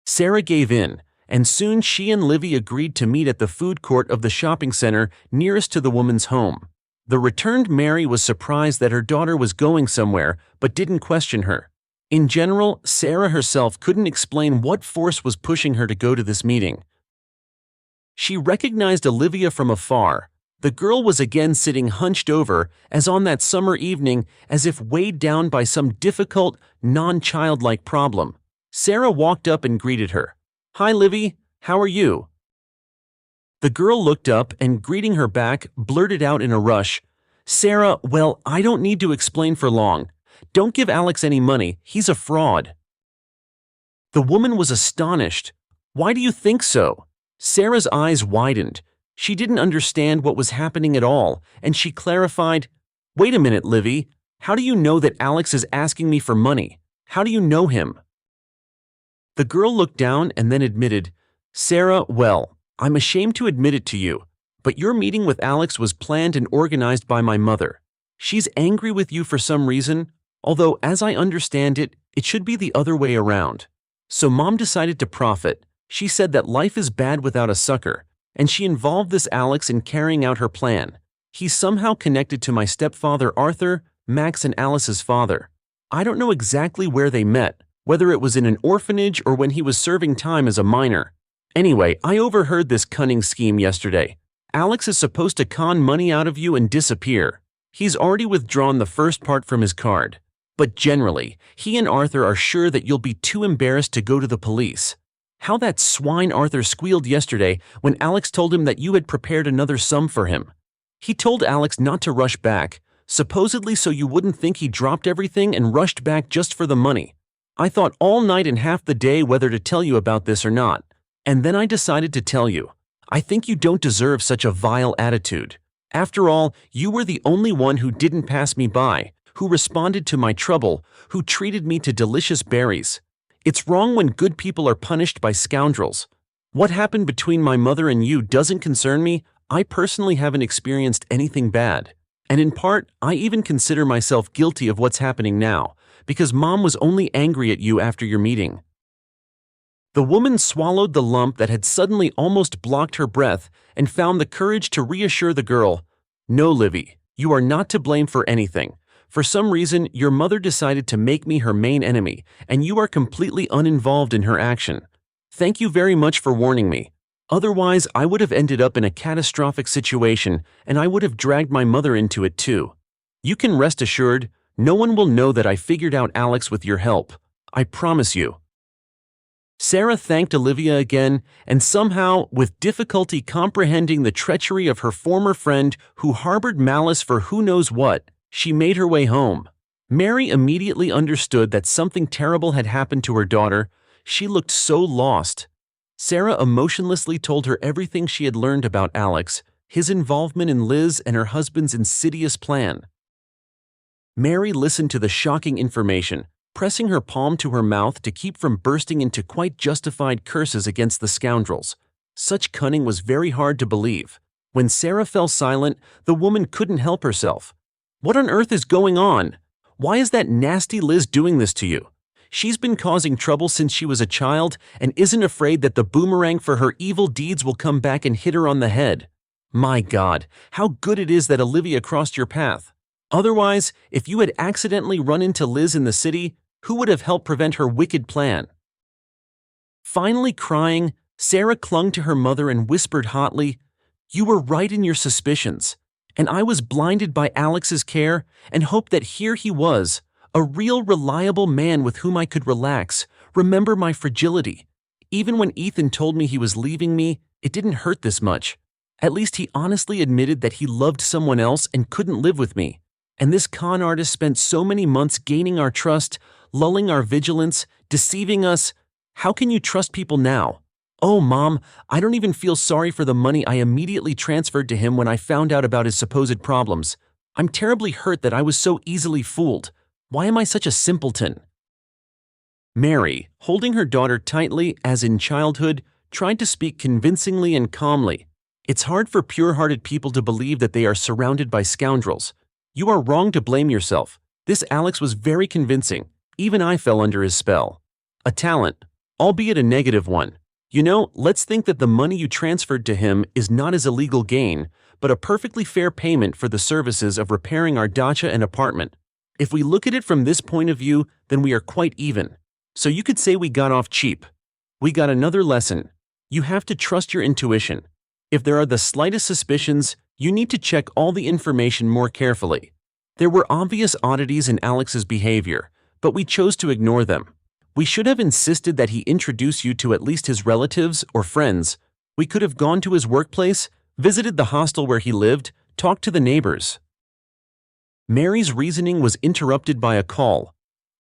Sarah gave in, and soon she and Livy agreed to meet at the food court of the shopping center nearest to the woman's home. The returned Mary was surprised that her daughter was going somewhere, but didn't question her. In general, Sarah herself couldn't explain what force was pushing her to go to this meeting. She recognized Olivia from afar. The girl was again sitting hunched over, as on that summer evening, as if weighed down by some difficult, non-childlike problem. Sarah walked up and greeted her. "Hi, Livy. How are you?" The girl looked up and, greeting her back, blurted out in a rush, Sarah, well, I don't need to explain for long. Don't give Alex any money, he's a fraud. The woman was astonished. Why do you think so? Sarah's eyes widened. She didn't understand what was happening at all, and she clarified, Wait a minute, Livy. How do you know that Alex is asking me for money? How do you know him? The girl looked down and then admitted, Sarah, well, I'm ashamed to admit it to you, but your meeting with Alex was planned and organized by my mother. She's angry with you for some reason, although as I understand it, it should be the other way around. So Mom decided to profit. She said that life is bad without a sucker, and she involved this Alex in carrying out her plan. He's somehow connected to my stepfather Arthur, Max and Alice's father. I don't know exactly where they met, whether it was in an orphanage or when he was serving time as a minor. Anyway, I overheard this cunning scheme yesterday. Alex is supposed to con money out of you and disappear. He's already withdrawn the first part from his card. But generally, he and Arthur are sure that you'll be too embarrassed to go to the police. How that swine Arthur squealed yesterday when Alex told him that you had prepared another sum for him. He told Alex not to rush back, supposedly so you wouldn't think he dropped everything and rushed back just for the money. I thought all night and half the day whether to tell you about this or not, and then I decided to tell you. I think you don't deserve such a vile attitude. After all, you were the only one who didn't pass me by, who responded to my trouble, who treated me to delicious berries. It's wrong when good people are punished by scoundrels. What happened between my mother and you doesn't concern me. I personally haven't experienced anything bad. And in part, I even consider myself guilty of what's happening now, because Mom was only angry at you after your meeting. The woman swallowed the lump that had suddenly almost blocked her breath and found the courage to reassure the girl, No, Livy, you are not to blame for anything. For some reason, your mother decided to make me her main enemy, and you are completely uninvolved in her action. Thank you very much for warning me. Otherwise, I would have ended up in a catastrophic situation, and I would have dragged my mother into it too. You can rest assured, no one will know that I figured out Alex with your help. I promise you. Sarah thanked Olivia again, and somehow, with difficulty comprehending the treachery of her former friend who harbored malice for who knows what, she made her way home. Mary immediately understood that something terrible had happened to her daughter. She looked so lost. Sarah emotionlessly told her everything she had learned about Alex, his involvement in Liz and her husband's insidious plan. Mary listened to the shocking information, pressing her palm to her mouth to keep from bursting into quite justified curses against the scoundrels. Such cunning was very hard to believe. When Sarah fell silent, the woman couldn't help herself. What on earth is going on? Why is that nasty Liz doing this to you? She's been causing trouble since she was a child and isn't afraid that the boomerang for her evil deeds will come back and hit her on the head. My God, how good it is that Olivia crossed your path. Otherwise, if you had accidentally run into Liz in the city, who would have helped prevent her wicked plan? Finally crying, Sarah clung to her mother and whispered hotly, You were right in your suspicions, and I was blinded by Alex's care and hoped that here he was, a real reliable man with whom I could relax, remember my fragility. Even when Ethan told me he was leaving me, it didn't hurt this much. At least he honestly admitted that he loved someone else and couldn't live with me. And this con artist spent so many months gaining our trust, lulling our vigilance, deceiving us. How can you trust people now? Oh, Mom, I don't even feel sorry for the money I immediately transferred to him when I found out about his supposed problems. I'm terribly hurt that I was so easily fooled. Why am I such a simpleton? Mary, holding her daughter tightly as in childhood, tried to speak convincingly and calmly. It's hard for pure-hearted people to believe that they are surrounded by scoundrels. You are wrong to blame yourself. This Alex was very convincing. Even I fell under his spell. A talent, albeit a negative one. You know, let's think that the money you transferred to him is not his illegal gain, but a perfectly fair payment for the services of repairing our dacha and apartment. If we look at it from this point of view, then we are quite even. So you could say we got off cheap. We got another lesson. You have to trust your intuition. If there are the slightest suspicions, you need to check all the information more carefully. There were obvious oddities in Alex's behavior, but we chose to ignore them. We should have insisted that he introduce you to at least his relatives or friends. We could have gone to his workplace, visited the hostel where he lived, talked to the neighbors. Mary's reasoning was interrupted by a call.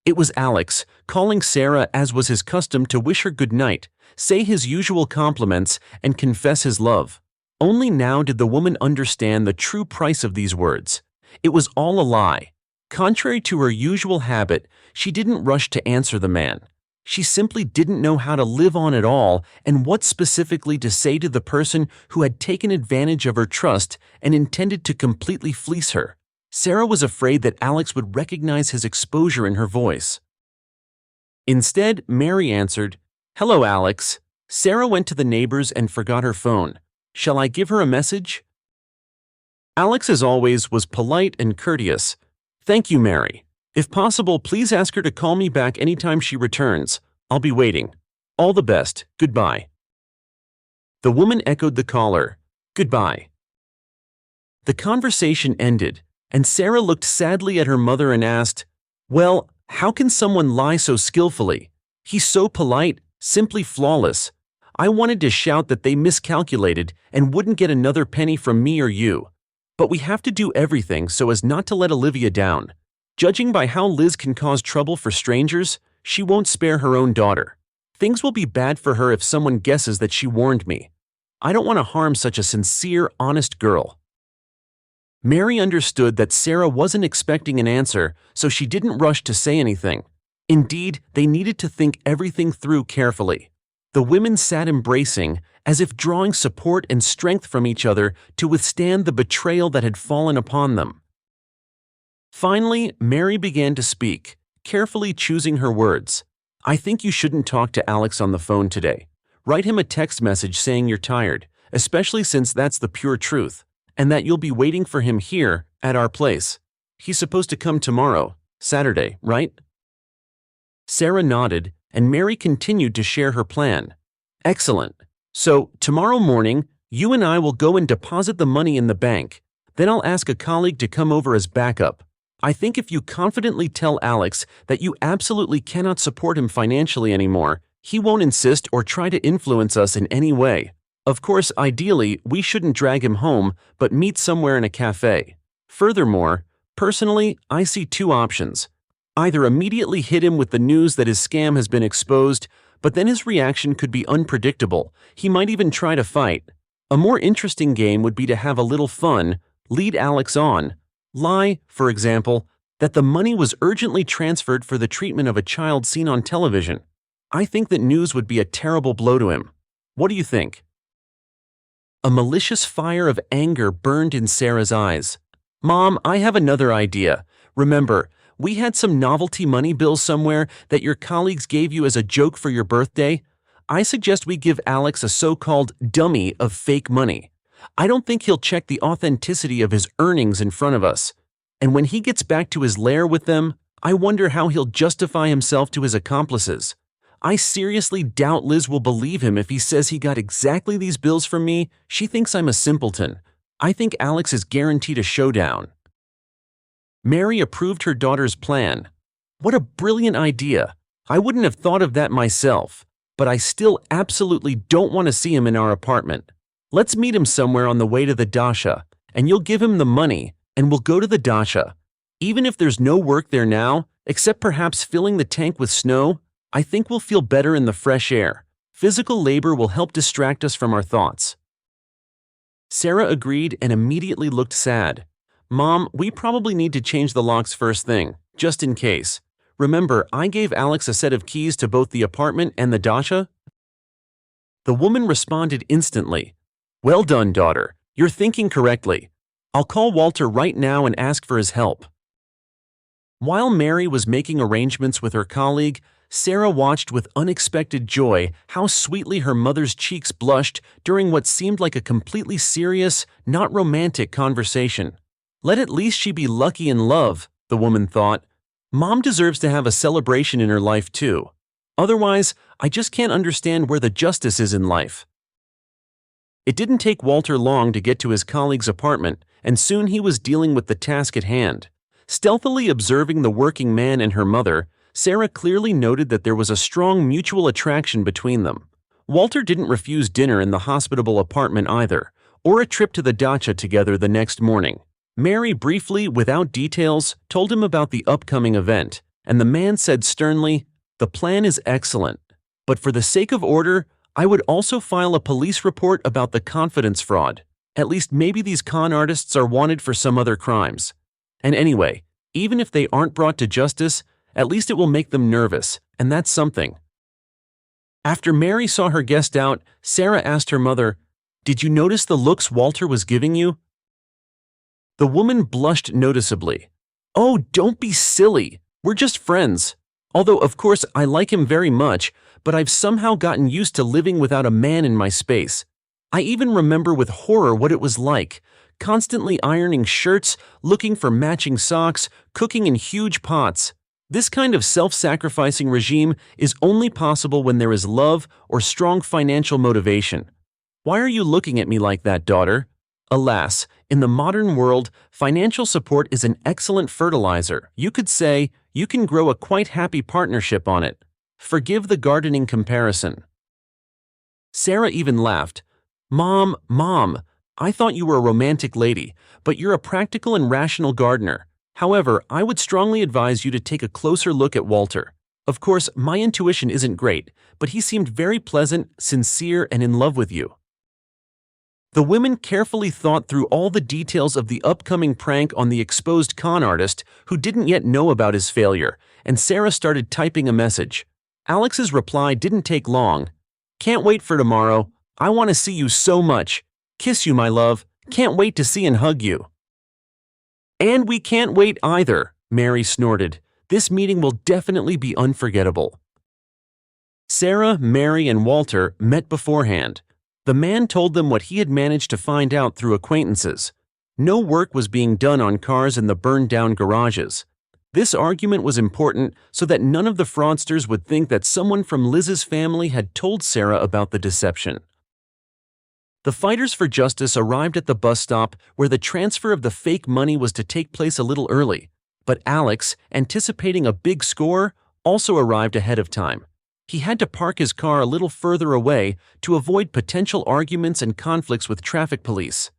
It was Alex, calling Sarah as was his custom to wish her good night, say his usual compliments, and confess his love. Only now did the woman understand the true price of these words. It was all a lie. Contrary to her usual habit, she didn't rush to answer the man. She simply didn't know how to live on at all and what specifically to say to the person who had taken advantage of her trust and intended to completely fleece her. Sarah was afraid that Alex would recognize his exposure in her voice. Instead, Mary answered, "Hello, Alex." Sarah went to the neighbors and forgot her phone. "Shall I give her a message?" Alex, as always, was polite and courteous. "Thank you, Mary. If possible, please ask her to call me back anytime she returns. I'll be waiting. All the best. Goodbye." The woman echoed the caller. "Goodbye." The conversation ended, and Sarah looked sadly at her mother and asked, "Well, how can someone lie so skillfully? He's so polite, simply flawless. I wanted to shout that they miscalculated and wouldn't get another penny from me or you. But we have to do everything so as not to let Olivia down. Judging by how Liz can cause trouble for strangers, she won't spare her own daughter. Things will be bad for her if someone guesses that she warned me. I don't want to harm such a sincere, honest girl." Mary understood that Sarah wasn't expecting an answer, so she didn't rush to say anything. Indeed, they needed to think everything through carefully. The women sat embracing, as if drawing support and strength from each other to withstand the betrayal that had fallen upon them. Finally, Mary began to speak, carefully choosing her words. "I think you shouldn't talk to Alex on the phone today. Write him a text message saying you're tired, especially since that's the pure truth, and that you'll be waiting for him here, at our place. He's supposed to come tomorrow, Saturday, right?" Sarah nodded, and Mary continued to share her plan. "Excellent. So, tomorrow morning, you and I will go and deposit the money in the bank. Then I'll ask a colleague to come over as backup. I think if you confidently tell Alex that you absolutely cannot support him financially anymore, he won't insist or try to influence us in any way. Of course, ideally, we shouldn't drag him home, but meet somewhere in a cafe. Furthermore, personally, I see two options. Either immediately hit him with the news that his scam has been exposed, but then his reaction could be unpredictable. He might even try to fight. A more interesting game would be to have a little fun, lead Alex on, lie, for example, that the money was urgently transferred for the treatment of a child seen on television. I think that news would be a terrible blow to him. What do you think?" A malicious fire of anger burned in Sarah's eyes. "Mom, I have another idea. Remember, we had some novelty money bills somewhere that your colleagues gave you as a joke for your birthday. I suggest we give Alex a so-called dummy of fake money. I don't think he'll check the authenticity of his earnings in front of us. And when he gets back to his lair with them, I wonder how he'll justify himself to his accomplices. I seriously doubt Liz will believe him if he says he got exactly these bills from me. She thinks I'm a simpleton. I think Alex is guaranteed a showdown." Mary approved her daughter's plan. "What a brilliant idea. I wouldn't have thought of that myself, but I still absolutely don't want to see him in our apartment. Let's meet him somewhere on the way to the dacha, and you'll give him the money, and we'll go to the dacha. Even if there's no work there now, except perhaps filling the tank with snow, I think we'll feel better in the fresh air. Physical labor will help distract us from our thoughts." Sarah agreed and immediately looked sad. "Mom, we probably need to change the locks first thing, just in case. Remember, I gave Alex a set of keys to both the apartment and the dacha?" The woman responded instantly. "Well done, daughter. You're thinking correctly. I'll call Walter right now and ask for his help." While Mary was making arrangements with her colleague, Sarah watched with unexpected joy how sweetly her mother's cheeks blushed during what seemed like a completely serious, not romantic conversation. Let at least she be lucky in love, the woman thought. Mom deserves to have a celebration in her life too. Otherwise, I just can't understand where the justice is in life. It didn't take Walter long to get to his colleague's apartment, and soon he was dealing with the task at hand. Stealthily observing the working man and her mother, Sarah clearly noted that there was a strong mutual attraction between them. Walter didn't refuse dinner in the hospitable apartment either, or a trip to the dacha together the next morning. Mary briefly, without details, told him about the upcoming event, and the man said sternly, "The plan is excellent, but for the sake of order, I would also file a police report about the confidence fraud. At least maybe these con artists are wanted for some other crimes. And anyway, even if they aren't brought to justice, at least it will make them nervous, and that's something." After Mary saw her guest out, Sarah asked her mother, "Did you notice the looks Walter was giving you?" The woman blushed noticeably. "Oh, don't be silly. We're just friends. Although, of course, I like him very much, but I've somehow gotten used to living without a man in my space. I even remember with horror what it was like, constantly ironing shirts, looking for matching socks, cooking in huge pots. This kind of self-sacrificing regime is only possible when there is love or strong financial motivation. Why are you looking at me like that, daughter? Alas, in the modern world, financial support is an excellent fertilizer. You could say you can grow a quite happy partnership on it. Forgive the gardening comparison." Sarah even laughed. Mom, I thought you were a romantic lady, but you're a practical and rational gardener. However, I would strongly advise you to take a closer look at Walter. Of course, my intuition isn't great, but he seemed very pleasant, sincere, and in love with you." The women carefully thought through all the details of the upcoming prank on the exposed con artist who didn't yet know about his failure, and Sarah started typing a message. Alex's reply didn't take long. "Can't wait for tomorrow. I want to see you so much. Kiss you, my love. Can't wait to see and hug you." "And we can't wait either," Mary snorted. "This meeting will definitely be unforgettable." Sarah, Mary, and Walter met beforehand. The man told them what he had managed to find out through acquaintances. No work was being done on cars in the burned-down garages. This argument was important so that none of the fraudsters would think that someone from Liz's family had told Sarah about the deception. The fighters for justice arrived at the bus stop where the transfer of the fake money was to take place a little early, but Alex, anticipating a big score, also arrived ahead of time. He had to park his car a little further away to avoid potential arguments and conflicts with traffic police.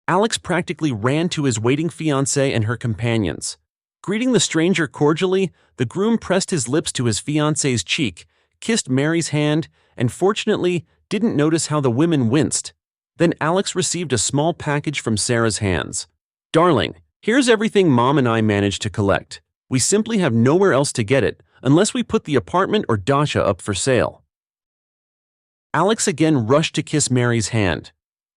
Alex practically ran to his waiting fiancée and her companions. Greeting the stranger cordially, the groom pressed his lips to his fiancée's cheek, kissed Mary's hand, and fortunately didn't notice how the women winced. Then Alex received a small package from Sarah's hands. "Darling, here's everything Mom and I managed to collect. We simply have nowhere else to get it, unless we put the apartment or dacha up for sale." Alex again rushed to kiss Mary's hand.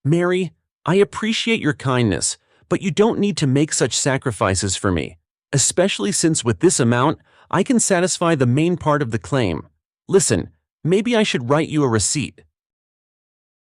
"Mary, I appreciate your kindness, but you don't need to make such sacrifices for me, especially since with this amount, I can satisfy the main part of the claim. Listen, maybe I should write you a receipt."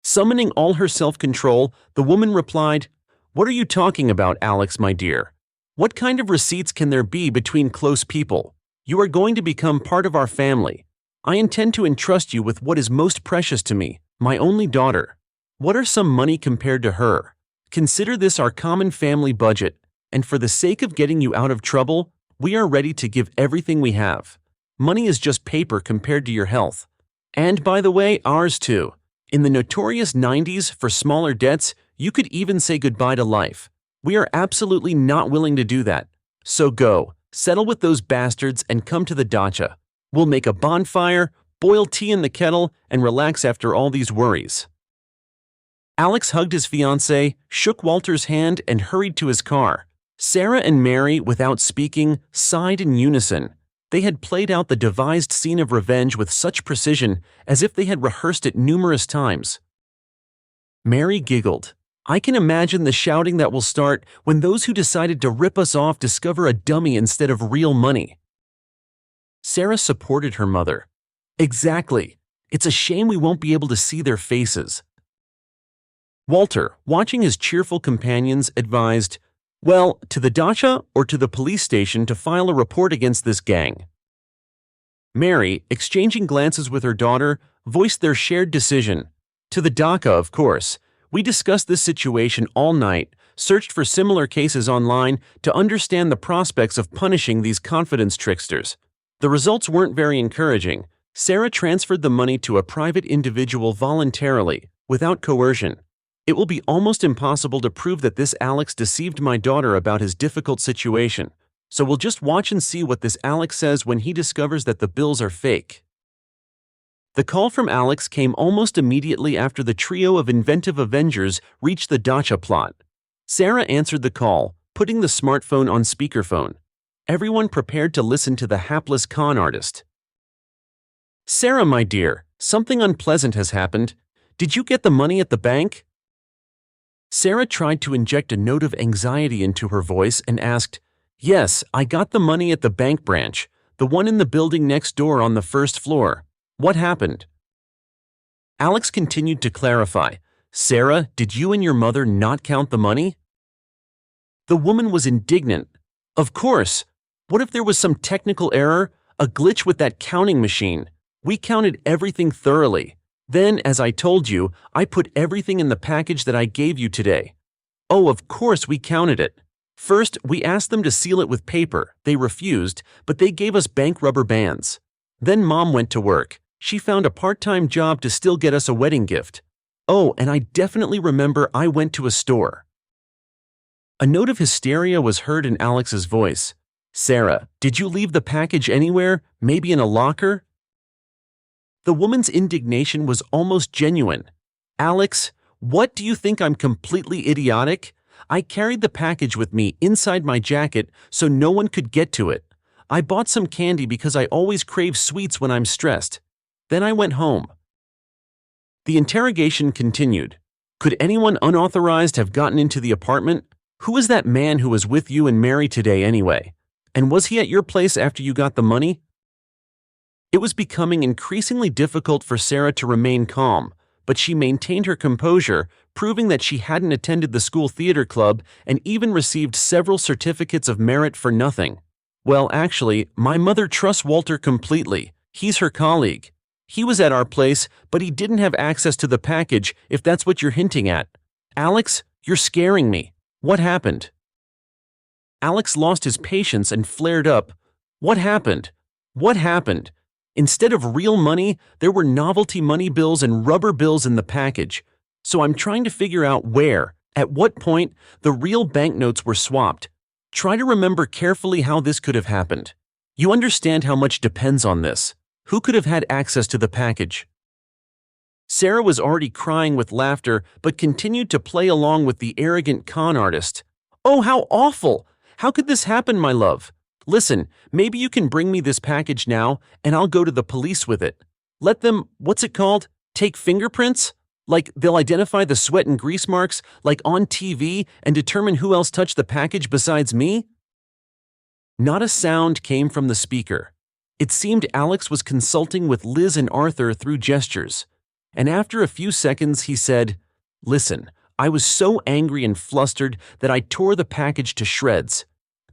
Summoning all her self-control, the woman replied, "What are you talking about, Alex, my dear? What kind of receipts can there be between close people? You are going to become part of our family. I intend to entrust you with what is most precious to me, my only daughter. What are some money compared to her? Consider this our common family budget, and for the sake of getting you out of trouble, we are ready to give everything we have. Money is just paper compared to your health. And by the way, ours too. In the notorious 90s, for smaller debts, you could even say goodbye to life. We are absolutely not willing to do that. So go, settle with those bastards and come to the dacha. We'll make a bonfire, boil tea in the kettle, and relax after all these worries." Alex hugged his fiancée, shook Walter's hand, and hurried to his car. Sarah and Mary, without speaking, sighed in unison. They had played out the devised scene of revenge with such precision as if they had rehearsed it numerous times. Mary giggled. "I can imagine the shouting that will start when those who decided to rip us off discover a dummy instead of real money." Sarah supported her mother. "Exactly. It's a shame we won't be able to see their faces." Walter, watching his cheerful companions, advised, "Well, to the dacha or to the police station to file a report against this gang?" Mary, exchanging glances with her daughter, voiced their shared decision. "To the dacha, of course. We discussed this situation all night, searched for similar cases online to understand the prospects of punishing these confidence tricksters. The results weren't very encouraging. Sarah transferred the money to a private individual voluntarily, without coercion. It will be almost impossible to prove that this Alex deceived my daughter about his difficult situation, so we'll just watch and see what this Alex says when he discovers that the bills are fake. The call from Alex came almost immediately after the trio of inventive Avengers reached the dacha plot. Sarah answered the call, putting the smartphone on speakerphone. Everyone prepared to listen to the hapless con artist. "Sarah, my dear, something unpleasant has happened. Did you get the money at the bank?" Sarah tried to inject a note of anxiety into her voice and asked, "Yes, I got the money at the bank branch, the one in the building next door on the first floor. What happened?" Alex continued to clarify, "Sarah, did you and your mother not count the money?" The woman was indignant. "Of course. What if there was some technical error, a glitch with that counting machine? We counted everything thoroughly. Then, as I told you, I put everything in the package that I gave you today." "Oh, of course we counted it. First, we asked them to seal it with paper. They refused, but they gave us bank rubber bands. Then Mom went to work. She found a part-time job to still get us a wedding gift. Oh, and I definitely remember I went to a store." A note of hysteria was heard in Alex's voice. "Sarah, did you leave the package anywhere, maybe in a locker?" The woman's indignation was almost genuine. "Alex, what, do you think I'm completely idiotic? I carried the package with me inside my jacket so no one could get to it. I bought some candy because I always crave sweets when I'm stressed. Then I went home." The interrogation continued. "Could anyone unauthorized have gotten into the apartment? Who is that man who was with you and Mary today anyway? And was he at your place after you got the money?" It was becoming increasingly difficult for Sarah to remain calm, but she maintained her composure, proving that she hadn't attended the school theater club and even received several certificates of merit for nothing. "Well, actually, my mother trusts Walter completely. He's her colleague. He was at our place, but he didn't have access to the package, if that's what you're hinting at. Alex, you're scaring me. What happened?" Alex lost his patience and flared up. "What happened? What happened? Instead of real money, there were novelty money bills and rubber bills in the package. So I'm trying to figure out where, at what point, the real banknotes were swapped. Try to remember carefully how this could have happened. You understand how much depends on this. Who could have had access to the package?" Sarah was already crying with laughter, but continued to play along with the arrogant con artist. "Oh, how awful! How could this happen, my love? Listen, maybe you can bring me this package now, and I'll go to the police with it. Let them, what's it called? Take fingerprints? Like they'll identify the sweat and grease marks, like on TV, and determine who else touched the package besides me?" Not a sound came from the speaker. It seemed Alex was consulting with Liz and Arthur through gestures. And after a few seconds, he said, "Listen, I was so angry and flustered that I tore the package to shreds.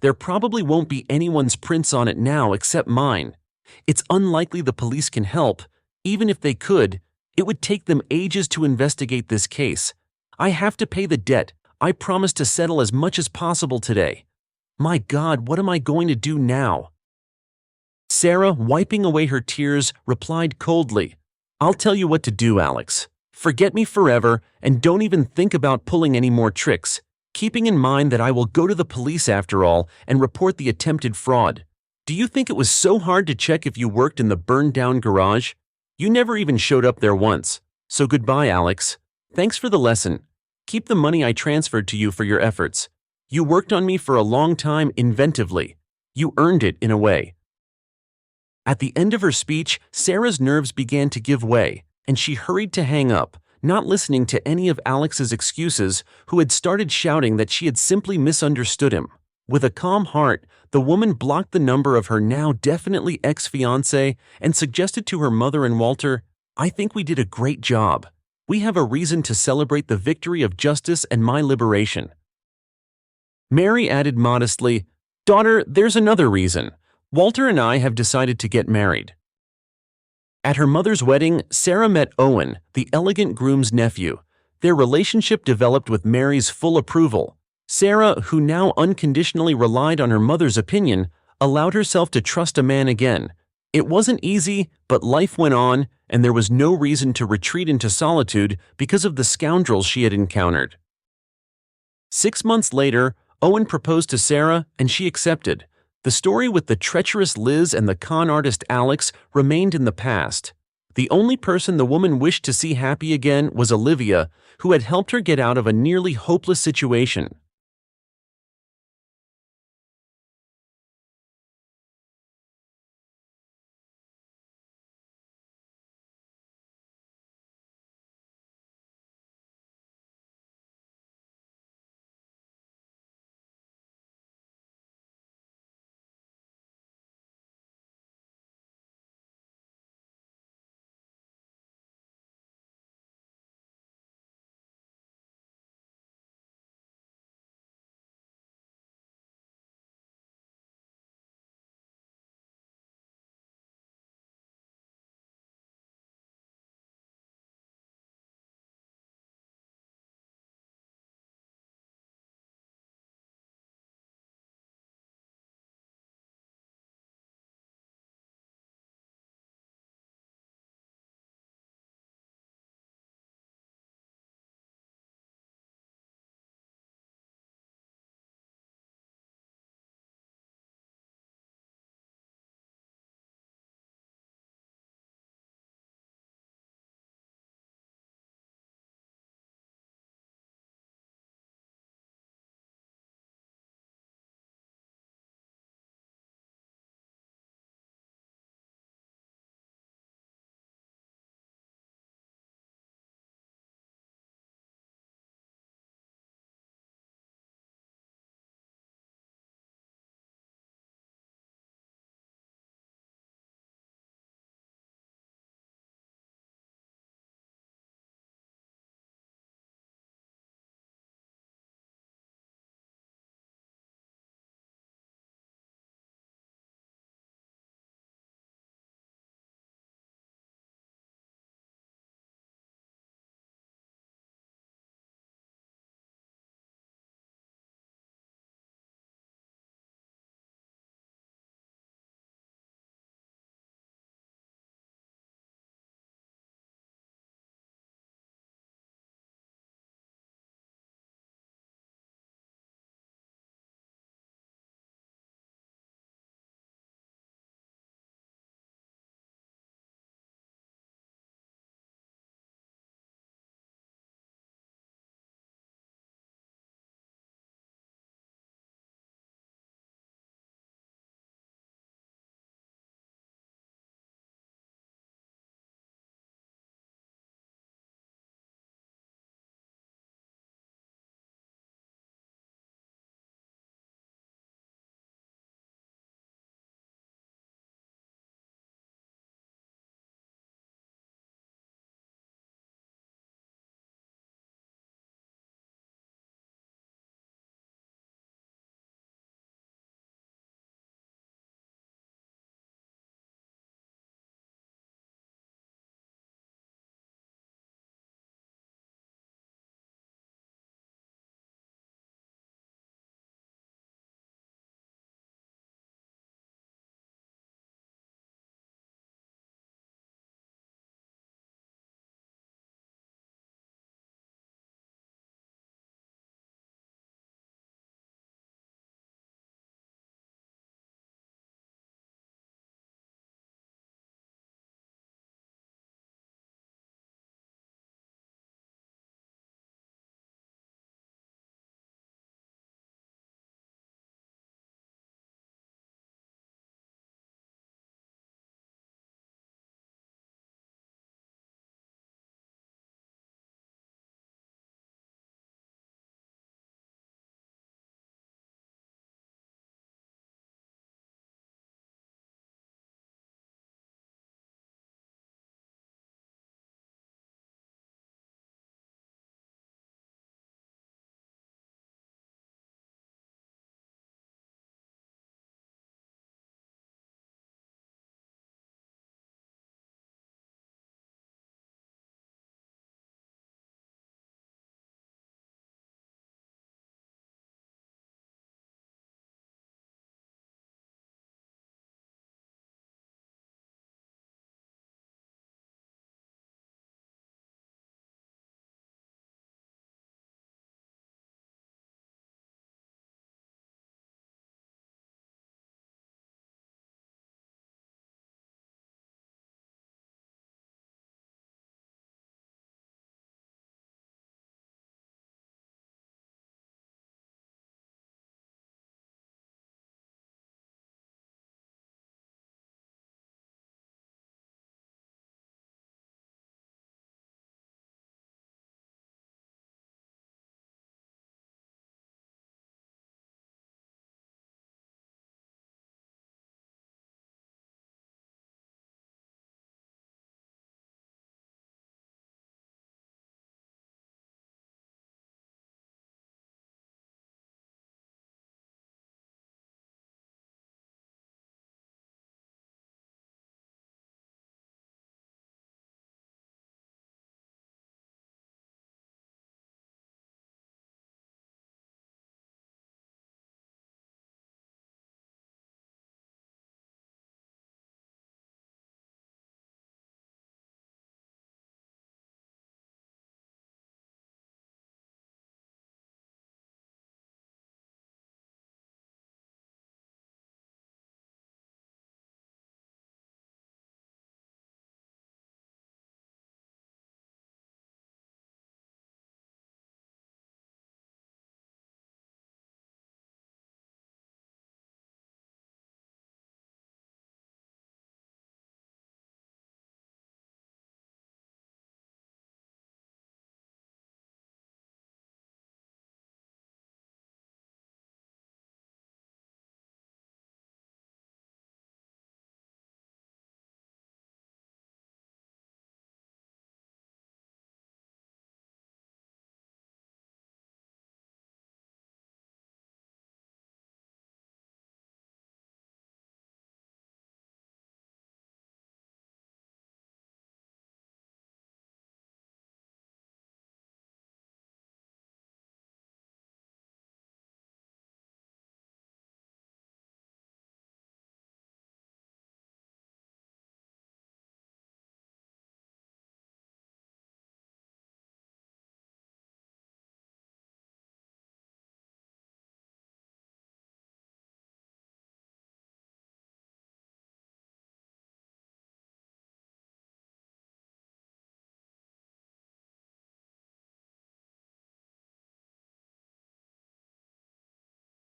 There probably won't be anyone's prints on it now except mine. It's unlikely the police can help. Even if they could, it would take them ages to investigate this case. I have to pay the debt. I promised to settle as much as possible today. My God, what am I going to do now?" Sarah, wiping away her tears, replied coldly, "I'll tell you what to do, Alex. Forget me forever and don't even think about pulling any more tricks, keeping in mind that I will go to the police after all and report the attempted fraud. Do you think it was so hard to check if you worked in the burned-down garage? You never even showed up there once. So goodbye, Alex. Thanks for the lesson. Keep the money I transferred to you for your efforts. You worked on me for a long time inventively. You earned it in a way." At the end of her speech, Sarah's nerves began to give way, and she hurried to hang up, not listening to any of Alex's excuses, who had started shouting that she had simply misunderstood him. With a calm heart, the woman blocked the number of her now definitely ex-fiancé and suggested to her mother and Walter, "I think we did a great job. We have a reason to celebrate the victory of justice and my liberation." Mary added modestly, "Daughter, there's another reason. Walter and I have decided to get married." At her mother's wedding, Sarah met Owen, the elegant groom's nephew. Their relationship developed with Mary's full approval. Sarah, who now unconditionally relied on her mother's opinion, allowed herself to trust a man again. It wasn't easy, but life went on, and there was no reason to retreat into solitude because of the scoundrels she had encountered. 6 months later, Owen proposed to Sarah, and she accepted. The story with the treacherous Liz and the con artist Alex remained in the past. The only person the woman wished to see happy again was Olivia, who had helped her get out of a nearly hopeless situation.